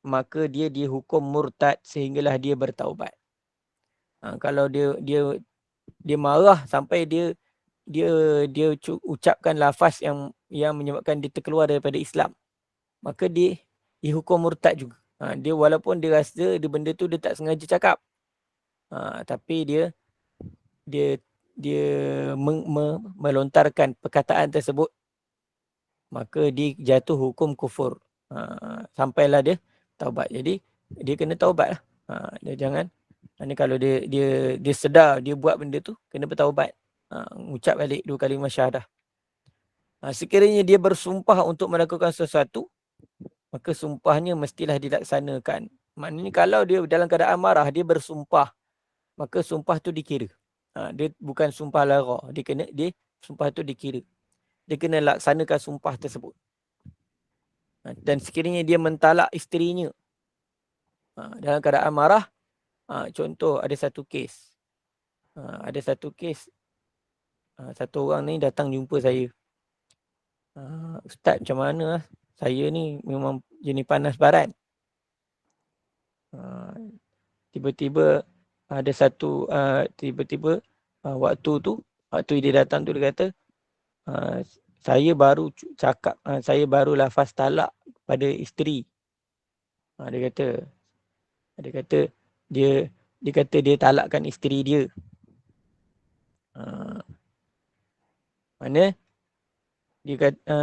maka dia dihukum murtad sehinggalah dia bertaubat. Kalau dia marah sampai dia ucapkan lafaz yang menyebabkan dia terkeluar daripada Islam, maka dia dihukum murtad juga. Dia walaupun dia rasa benda tu dia tak sengaja cakap, tapi dia melontarkan perkataan tersebut, maka dia jatuh hukum kufur. Sampailah dia taubat. Jadi dia kena taubat lah. Dia jangan, kalau dia sedar dia buat benda tu, kena bertaubat. Ucap balik 2 kalimah syahadah. Sekiranya dia bersumpah untuk melakukan sesuatu, maka sumpahnya mestilah dilaksanakan. Maknanya kalau dia dalam keadaan marah, dia bersumpah, maka sumpah tu dikira. Dia bukan sumpah lara. Dia sumpah tu dikira. Dia kena laksanakan sumpah tersebut. Dan sekiranya dia mentalak isterinya dalam keadaan marah, contoh ada satu kes. Satu orang ni datang jumpa saya. Ustaz, macam mana lah? Saya ni memang jenis panas barat. Tiba-tiba ada satu, waktu dia datang tu dia kata, saya baru cakap, saya baru lafaz talak pada isteri. Dia kata dia talakkan isteri dia. Mana dia kata,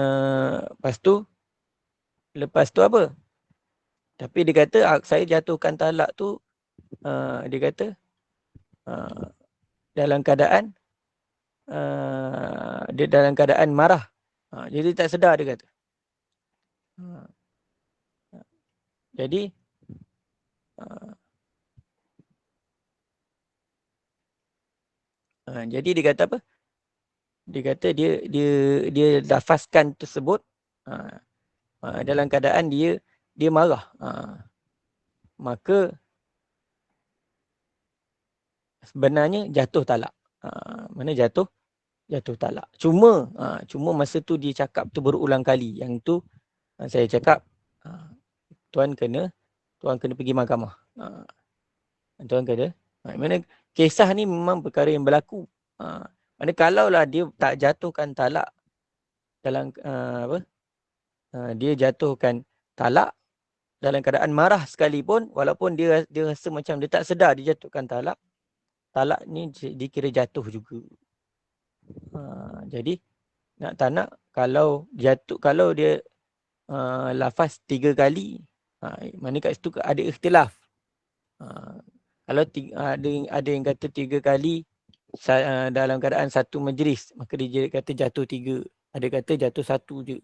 lepas tu apa? Tapi dia kata saya jatuhkan talak tu, dia kata dalam keadaan dia dalam keadaan marah. Jadi tak sedar, dia kata. Jadi jadi dia kata apa? Dia kata dia lafazkan tersebut dalam keadaan dia marah. Maka sebenarnya jatuh talak. Mana jatuh talak. Cuma masa tu dia cakap tu berulang kali. Yang tu saya cakap tuan kena pergi mahkamah. Tuan kena. Mana kisah ni memang perkara yang berlaku. Mana kalaulah dia tak jatuhkan talak dalam dia jatuhkan talak dalam keadaan marah sekalipun, walaupun dia rasa macam dia tak sedar dia jatuhkan talak ni dikira jatuh juga. Jadi nak tak nak, kalau dia lafaz 3 kali, mana kat situ ada ikhtilaf. Kalau ada yang kata 3 kali dalam keadaan satu majlis, maka dia kata jatuh 3. Ada kata jatuh 1 je.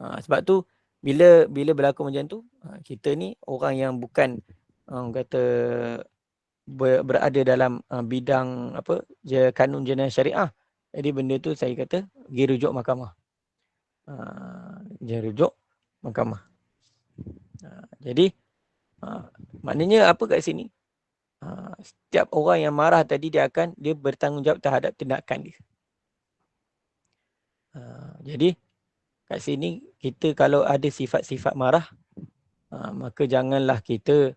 Sebab tu bila berlaku macam tu, kita ni orang yang bukan kata berada dalam bidang kanun jenayah syariah. Jadi benda tu saya kata pergi rujuk mahkamah. Jadi maknanya apa kat sini? Setiap orang yang marah tadi dia bertanggungjawab terhadap tindakan dia. Jadi kat sini kita kalau ada sifat-sifat marah, maka janganlah kita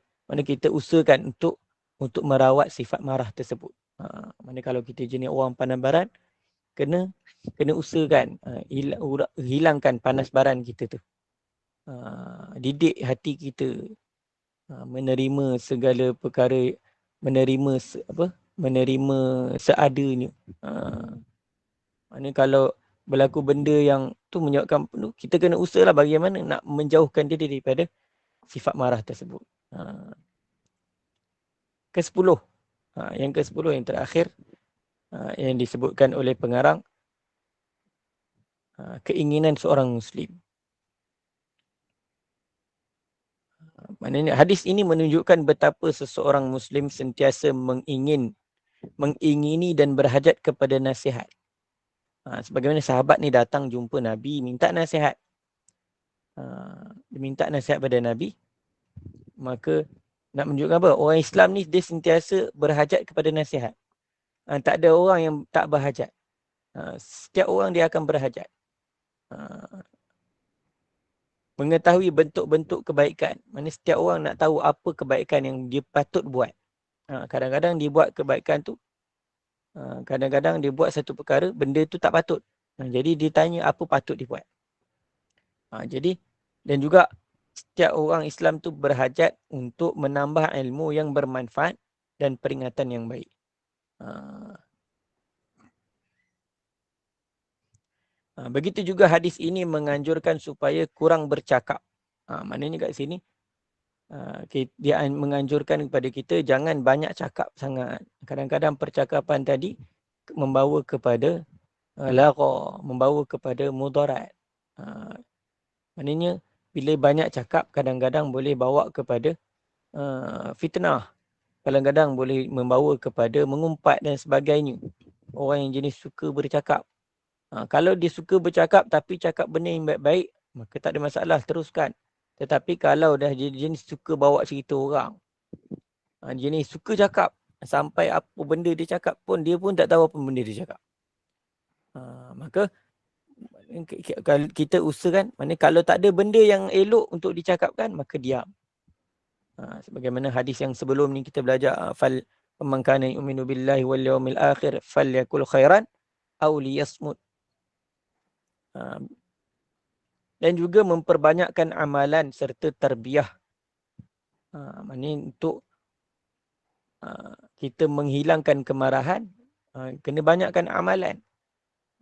usahakan untuk merawat sifat marah tersebut. Mana kalau kita jenis orang panas baran, kena usahakan hilangkan panas baran kita tu. Didik hati kita menerima segala perkara, menerima menerima seadanya. Maknanya kalau berlaku benda yang tu menyebabkan, kita kena usahalah bagaimana nak menjauhkan diri daripada sifat marah tersebut. Ke-10. Yang ke-10 yang terakhir, yang disebutkan oleh pengarang, keinginan seorang Muslim. Maknanya hadis ini menunjukkan betapa seseorang Muslim sentiasa mengingini dan berhajat kepada nasihat. Sebagaimana sahabat ni datang jumpa Nabi, minta nasihat. Dia minta nasihat pada Nabi. Maka nak menunjukkan apa? Orang Islam ni dia sentiasa berhajat kepada nasihat. Tak ada orang yang tak berhajat. Setiap orang dia akan berhajat. Mengetahui bentuk-bentuk kebaikan. Mana setiap orang nak tahu apa kebaikan yang dia patut buat. Kadang-kadang dia buat kebaikan tu, kadang-kadang dia buat satu perkara, benda tu tak patut. Jadi dia tanya apa patut dia buat. Jadi, dan juga setiap orang Islam tu berhajat untuk menambah ilmu yang bermanfaat dan peringatan yang baik. Begitu juga hadis ini menganjurkan supaya kurang bercakap. Maknanya kat sini, dia menganjurkan kepada kita jangan banyak cakap sangat. Kadang-kadang percakapan tadi membawa kepada lagha, membawa kepada mudarat. Maknanya bila banyak cakap kadang-kadang boleh bawa kepada fitnah. Kadang-kadang boleh membawa kepada mengumpat dan sebagainya. Orang yang jenis suka bercakap. Kalau dia suka bercakap tapi cakap benda yang baik-baik, maka tak ada masalah, teruskan. Tetapi kalau dah jenis suka bawa cerita orang, jenis suka cakap, sampai apa benda dia cakap pun, dia pun tak tahu apa benda dia cakap. Maka kita usahakan, maknanya kalau tak ada benda yang elok untuk dicakapkan, maka diam. Sebagaimana hadis yang sebelum ni kita belajar, fal man kana yu'minu billahi wal yawmil akhir falyakul khairan aw liyasmut. Dan juga memperbanyakkan amalan serta tarbiyah. Maknanya untuk kita menghilangkan kemarahan, kena banyakkan amalan.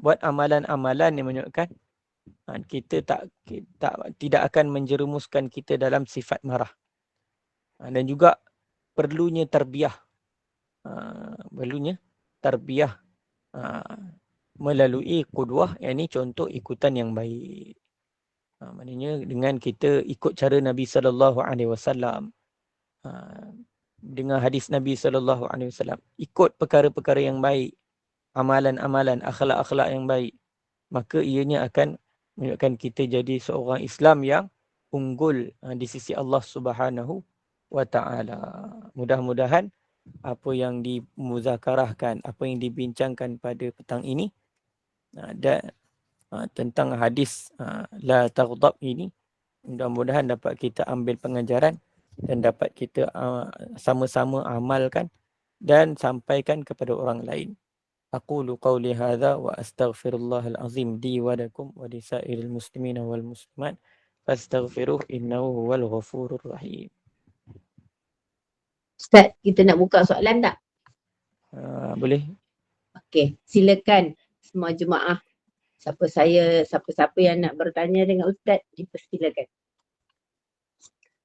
Buat amalan-amalan yang menyebabkan kita tidak akan menjerumuskan kita dalam sifat marah. Dan juga perlunya tarbiyah. Perlunya tarbiyah melalui qudwah, yang ini contoh ikutan yang baik. Maknanya dengan kita ikut cara Nabi SAW, dengan hadis Nabi SAW, ikut perkara-perkara yang baik, amalan-amalan, akhlak-akhlak yang baik, maka ianya akan menyebabkan kita jadi seorang Islam yang unggul di sisi Allah Subhanahu wa Ta'ala. Mudah-mudahan apa yang dimuzakarahkan, apa yang dibincangkan pada petang ini dan tentang hadis la taghdab ini, mudah-mudahan dapat kita ambil pengajaran dan dapat kita sama-sama amalkan dan sampaikan kepada orang lain. Aqulu qawli hadha wa astaghfirullahal azim li wa lakum wa lisairil muslimina wal muslimat fastaghfiruh innahu huwal ghafurur rahim. Ustaz, kita nak buka soalan tak? Boleh. Okey, silakan semua jemaah. Siapa-siapa yang nak bertanya dengan Ustaz, dipersilakan.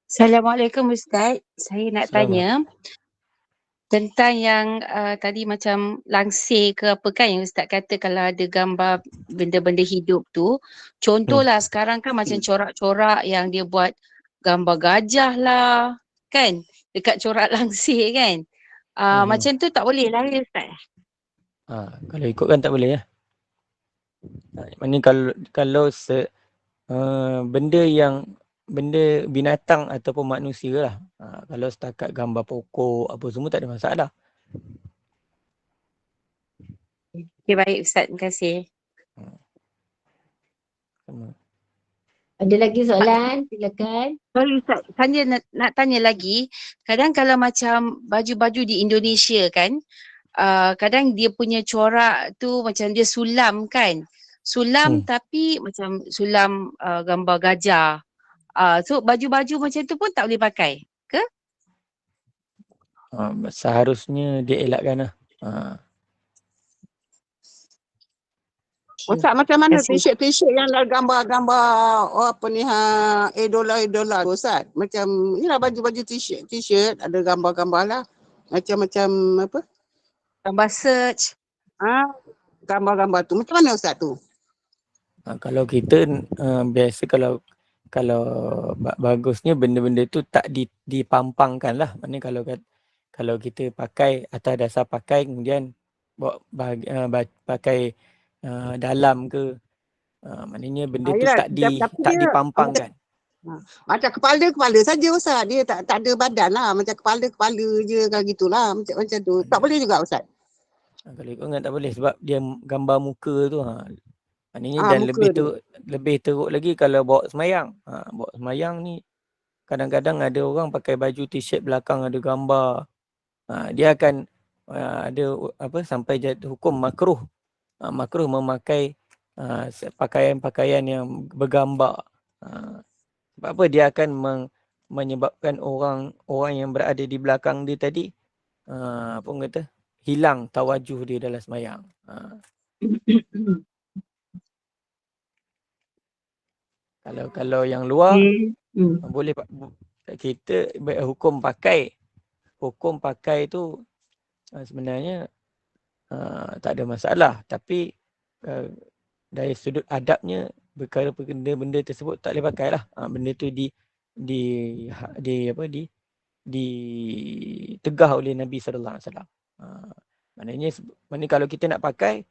Assalamualaikum Ustaz. Saya nak tanya tentang yang tadi macam langsir ke apa kan yang Ustaz kata kalau ada gambar benda-benda hidup tu. Contohlah sekarang kan macam corak-corak yang dia buat gambar gajah lah kan dekat corak langsir kan. Macam tu tak boleh lah ya Ustaz? Kalau ikutkan tak boleh ya. Maknanya kalau benda binatang ataupun manusia lah. Kalau setakat gambar pokok apa semua tak ada masalah. Okay, baik Ustaz, terima kasih. Ada lagi soalan? Silakan. Sorry Ustaz, nak tanya lagi. Kadang kalau macam baju-baju di Indonesia kan, kadang dia punya corak tu macam dia sulam kan. Sulam tapi macam sulam gambar gajah. So baju-baju macam tu pun tak boleh pakai ke? Seharusnya dia elakkan lah. Ustaz, macam mana Terima kasih. t-shirt yang ada gambar-gambar idola tu, Ustaz? Macam inilah baju-baju t-shirt ada gambar-gambar lah. Macam apa? Gambar search. Gambar-gambar tu. Macam mana Ustaz tu? Kalau kita biasa kalau bagusnya benda-benda tu tak dipampangkan lah. Maknanya kalau kita pakai atas dasar pakai kemudian pakai dalam ke, maknanya benda tu Yelah, tak tapi dia dipampangkan. macam kepala saja Ustaz. Dia tak ada badan lah. Macam kepala je kan gitulah. Macam tu. Tak boleh juga Ustaz? Kalau ikut kan tak boleh sebab dia gambar muka tu. Maknanya dan Muka tu. lebih teruk lagi kalau bawa semayang. Bawa semayang ni kadang-kadang ada orang pakai baju t-shirt belakang ada gambar. Dia akan ada apa sampai jatuh hukum makruh. Makruh memakai pakaian-pakaian yang bergambar. Sebab apa? Dia akan menyebabkan orang yang berada di belakang dia tadi apa orang kata hilang tawajuh dia dalam semayang. Kalau yang luar boleh kita hukum pakai tu sebenarnya tak ada masalah, tapi dari sudut adabnya benda tersebut tak boleh pakai lah. Benda tu ditegah oleh Nabi sallallahu alaihi wasallam. Maknanya kalau kita nak pakai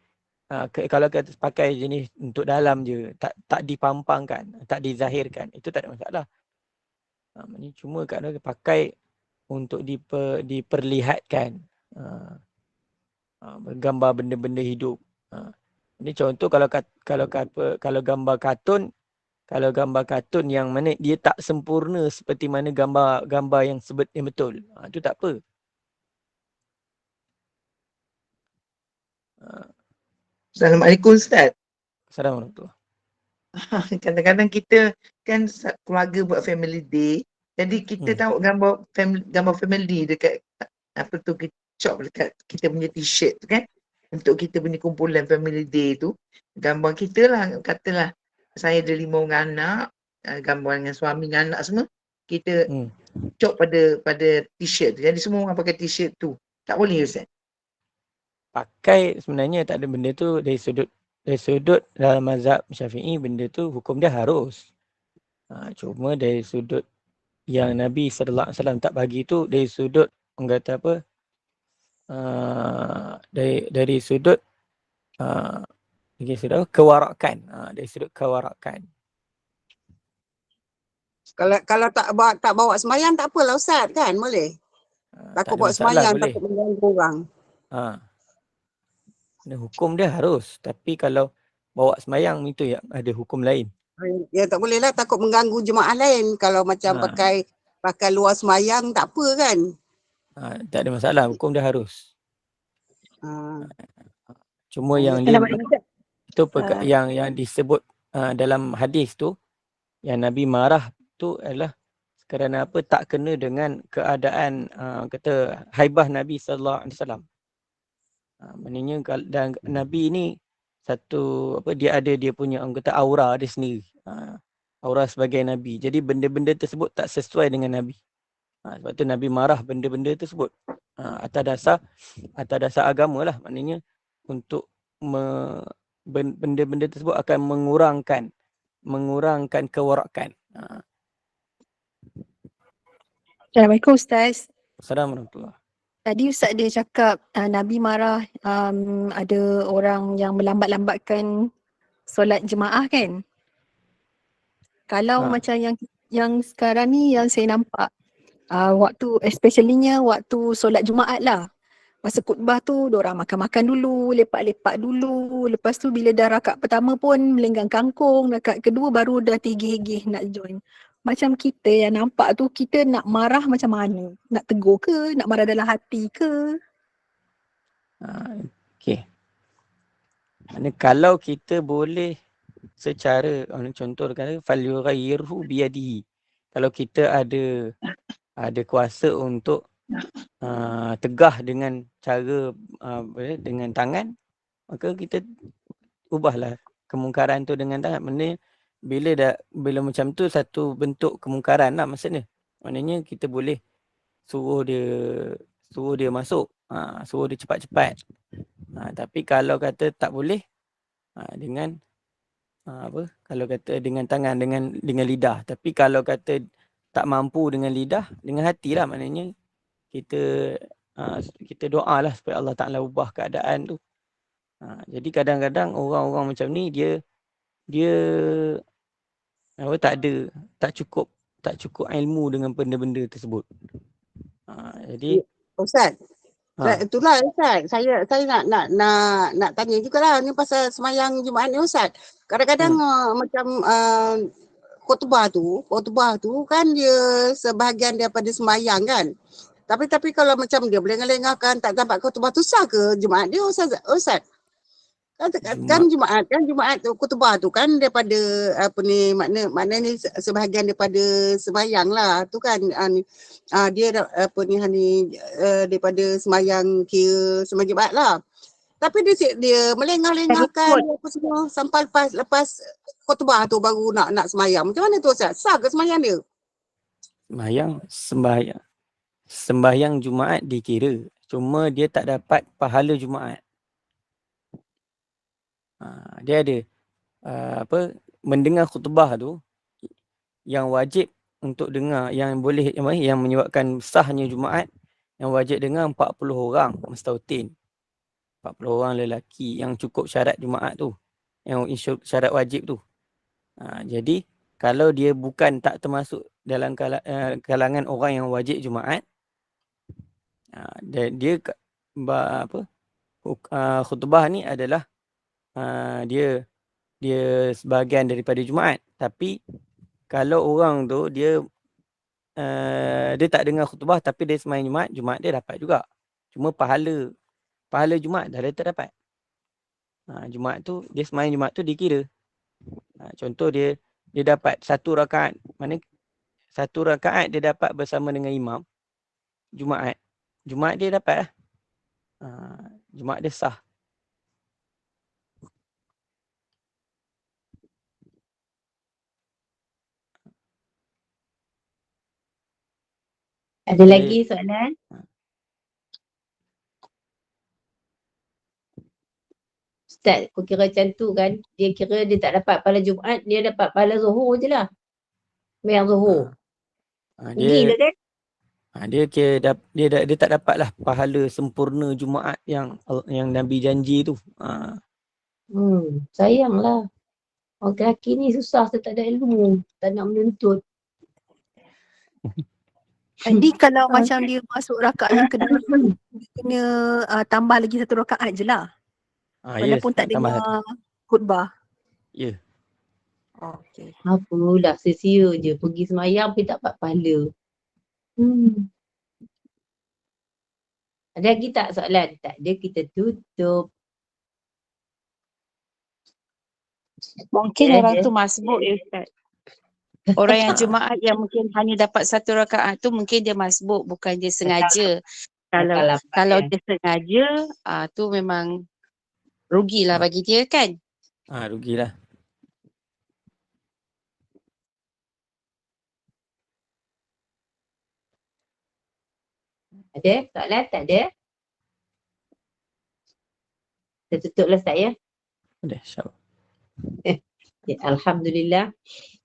kalau kita pakai jenis untuk dalam je, tak dipampangkan, tak dizahirkan, itu tak ada masalah. Maknanya cuma kalau pakai untuk diperlihatkan gambar benda-benda hidup. Ini contoh kalau gambar kartun yang mana dia tak sempurna seperti mana gambar yang betul. Itu tak apa. Assalamualaikum Ustaz. Assalamualaikum. Kadang-kadang kita kan keluarga buat family day. Jadi kita tahu gambar family dekat apa tu shop dekat kita punya t-shirt tu kan. Untuk kita punya kumpulan family day tu. Gambar kita lah, katalah saya ada 5 orang anak, gambar dengan suami dengan anak semua. Kita cop pada t-shirt tu. Jadi semua orang pakai t-shirt tu. Tak boleh Ustaz? Pakai sebenarnya tak ada benda tu dari sudut dalam mazhab Syafi'i benda tu hukum dia harus. Cuma dari sudut yang Nabi sallallahu alaihi wasallam tak bagi tu dari sudut orang kata apa? Dari sudut kewarakan. Dari sudut kewarakan. Kalau tak bawa semayang tak apalah Ustaz kan? Boleh? Takut bawa semayang, takut mengganggu orang. Hukum dia harus. Tapi kalau bawa semayang itu yang ada hukum lain. Ya tak boleh lah, takut mengganggu jemaah lain. Kalau macam pakai luar semayang tak apa kan? Tak ada masalah, hukum dia harus. Cuma yang yang disebut dalam hadis tu, yang Nabi marah tu adalah kerana apa? Tak kena dengan keadaan kata haibah Nabi sallallahu alaihi wasallam. Maknanya dan Nabi ni satu apa dia punya orang kata aura dia sendiri. Aura sebagai Nabi. Jadi benda-benda tersebut tak sesuai dengan Nabi. Sebab tu Nabi marah benda-benda tersebut. Atas dasar agama lah. Maknanya untuk benda-benda tersebut akan mengurangkan kewarakan. Assalamualaikum Ustaz. Assalamualaikum. Tadi Ustaz dia cakap Nabi marah ada orang yang melambat-lambatkan solat jemaah kan? Kalau macam yang sekarang ni yang saya nampak waktu especiallynya waktu solat Jumaat lah. Masa khutbah tu diorang makan-makan dulu, lepak-lepak dulu. Lepas tu bila dah rakaat pertama pun melenggang kangkung, rakaat kedua baru dah tergigih nak join. Macam kita yang nampak tu, kita nak marah macam mana? Nak tegur ke? Nak marah dalam hati ke? Okey. Kalau kita boleh secara contoh kata falyughayyirhu biyadihi. Kalau kita ada kuasa untuk tegah dengan cara dengan tangan, maka kita ubahlah kemungkaran tu dengan tangan. Maknanya bila macam tu satu bentuk kemungkaran lah maksudnya. Maknanya kita boleh suruh dia masuk, suruh dia cepat-cepat. Tapi kalau kata tak boleh, dengan kalau kata dengan tangan, dengan lidah. Tapi kalau kata tak mampu dengan lidah, dengan hati lah, maknanya kita doa lah supaya Allah Ta'ala ubah keadaan tu. Jadi kadang-kadang orang-orang macam ni dia tak cukup ilmu dengan benda-benda tersebut. Jadi Ustaz, itulah Ustaz. Saya nak tanya jugalah ni pasal semayang Jumaat ni Ustaz. Kadang-kadang macam khutbah tu kan dia sebahagian daripada semayang kan. Tapi kalau macam dia berlengah-lengahkan tak dapat khutbah tu sah ke Jumaat dia Ustaz? Kan Jumaat tu khutbah tu kan daripada makna ni sebahagian daripada sembahyang lah tu kan dia daripada sembahyang kira sembahyang Jumaat lah. Tapi dia melengah-lengahkan apa semua sampai lepas khutbah tu baru nak sembahyang. Macam mana tu Ustaz? Sah ke sembahyang dia? Sembahyang Jumaat dikira, cuma dia tak dapat pahala Jumaat. Dia ada mendengar khutbah tu yang wajib untuk dengar, yang menyebabkan sahnya Jumaat, yang wajib dengar 40 orang mustautin. 40 orang lelaki yang cukup syarat Jumaat tu, yang syarat wajib tu. Jadi kalau dia bukan tak termasuk dalam kalangan orang yang wajib Jumaat, dia khutbah ni adalah dia sebahagian daripada Jumaat. Tapi kalau orang tu dia tak dengar khutbah tapi dia sembahyang Jumaat dia dapat juga. Cuma pahala Jumaat dah tak dapat. Jumaat tu dia sembahyang Jumaat tu dikira. Contoh dia dapat 1 rakaat, mana 1 rakaat dia dapat bersama dengan imam Jumaat dia dapat lah. Jumaat dia sah. Ada lagi soalan? Ustaz, aku kira macam tu kan. Dia kira dia tak dapat pahala Jumaat, dia dapat pahala Zuhur je lah. Sembahyang Zuhur. Rugi lah kan? Dia tak dapat lah pahala sempurna Jumaat yang Nabi janji tu. Sayanglah. Orang lelaki ni susah, tak ada ilmu. Tak nak menuntut. Jadi kalau macam dia masuk rakaat yang kedua, dia kena tambah lagi 1 rakaat je lah. Walaupun tak dengar khutbah. Ya. Okay. Apalah, sia-sia je. Pergi semayang tapi tak dapat pahala. Ada lagi tak soalan? Tak ada, kita tutup. Mungkin orang tu masbuk ya Ustaz. Orang yang Jumaat yang mungkin hanya dapat 1 rakaat tu mungkin dia masbuk, bukan dia sengaja. Kalau dia sengaja, tu memang rugilah bagi dia kan? Rugilah. Ada soalan? Tak ada? Kita tutuplah Ustaz ya. Ada, insyaAllah. Ya,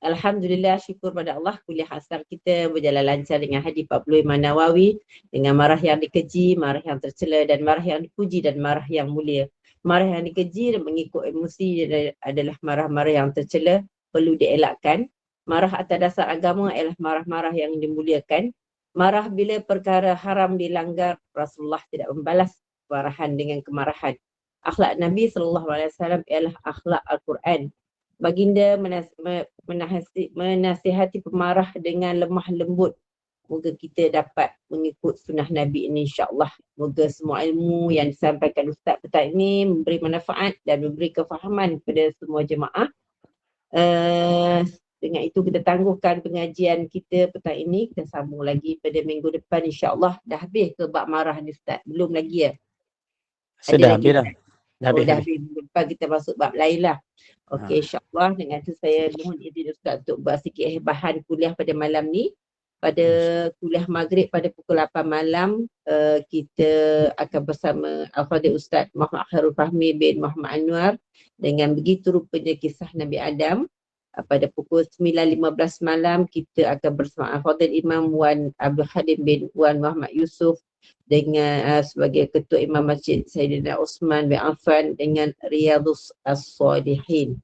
Alhamdulillah, syukur pada Allah, kuliah asar kita berjalan lancar dengan hadis 40 Imam Nawawi, dengan marah yang dikeji, marah yang tercela, dan marah yang dipuji, dan marah yang mulia. Marah yang dikeji dan mengikut emosi adalah marah-marah yang tercela, perlu dielakkan. Marah atas dasar agama adalah marah-marah yang dimuliakan. Marah bila perkara haram dilanggar, Rasulullah tidak membalas kemarahan dengan kemarahan. Akhlak Nabi SAW ialah akhlak Al-Quran. Baginda menasihati pemarah dengan lemah lembut. Moga kita dapat mengikut sunnah Nabi ini insyaAllah. Moga semua ilmu yang disampaikan Ustaz petang ini memberi manfaat dan memberi kefahaman kepada semua jemaah. Dengan itu kita tangguhkan pengajian kita petang ini. Kita sambung lagi pada minggu depan insya-Allah. Dah habis ke bab marah ni Ustaz? Belum lagi ya? Sudah lagi habis dah. Ustaz? Dah habis, Dah habis. habis. Minggu depan kita masuk bab lain lah. Okey, insya-Allah dengan itu saya mohon izin Ustaz untuk buat sikit bahan kuliah pada malam ni. Pada kuliah maghrib pada pukul 8 malam kita akan bersama Al-Fadhil Ustaz Muhammad Khairul Fahmi bin Muhammad Anwar dengan begitu rupanya kisah Nabi Adam. Pada pukul 9.15 malam kita akan bersama Al-Fadhil Imam Wan Abdul Halim bin Wan Muhammad Yusuf dengan sebagai Ketua Imam Masjid Sayyidina Osman bin Affan dengan Riyadhus As-Salihin.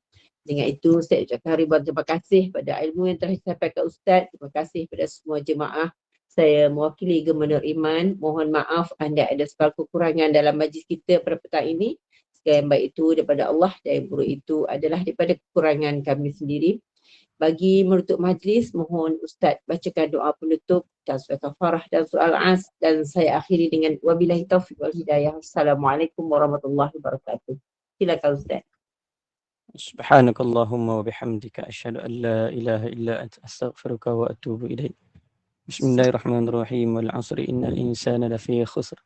Dengan itu saya ucapkan ribuan terima kasih pada ilmu yang telah disampaikan Ustaz. Terima kasih kepada semua jemaah. Saya mewakili Gema Nur Iman. Mohon maaf anda ada segala kekurangan dalam majlis kita pada petang ini. Segala yang baik itu daripada Allah dan yang buruk itu adalah daripada kekurangan kami sendiri. Bagi menutup majlis, mohon Ustaz bacakan doa penutup dan surah kafarah dan surah Al-As dan saya akhiri dengan wabillahi taufiq wal hidayah. Assalamualaikum warahmatullahi wabarakatuh. Silakan Ustaz. سبحانك اللهم وبحمدك أشهد أن لا إله إلا أنت أستغفرك وأتوب إليك بسم الله الرحمن الرحيم والعصر إن الإنسان لفي خسر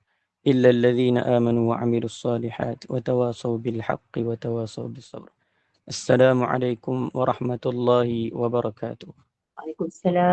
إلا الذين آمنوا وعملوا الصالحات وتواصوا بالحق وتواصوا بالصبر السلام عليكم ورحمة الله وبركاته. Waalaikumsalam.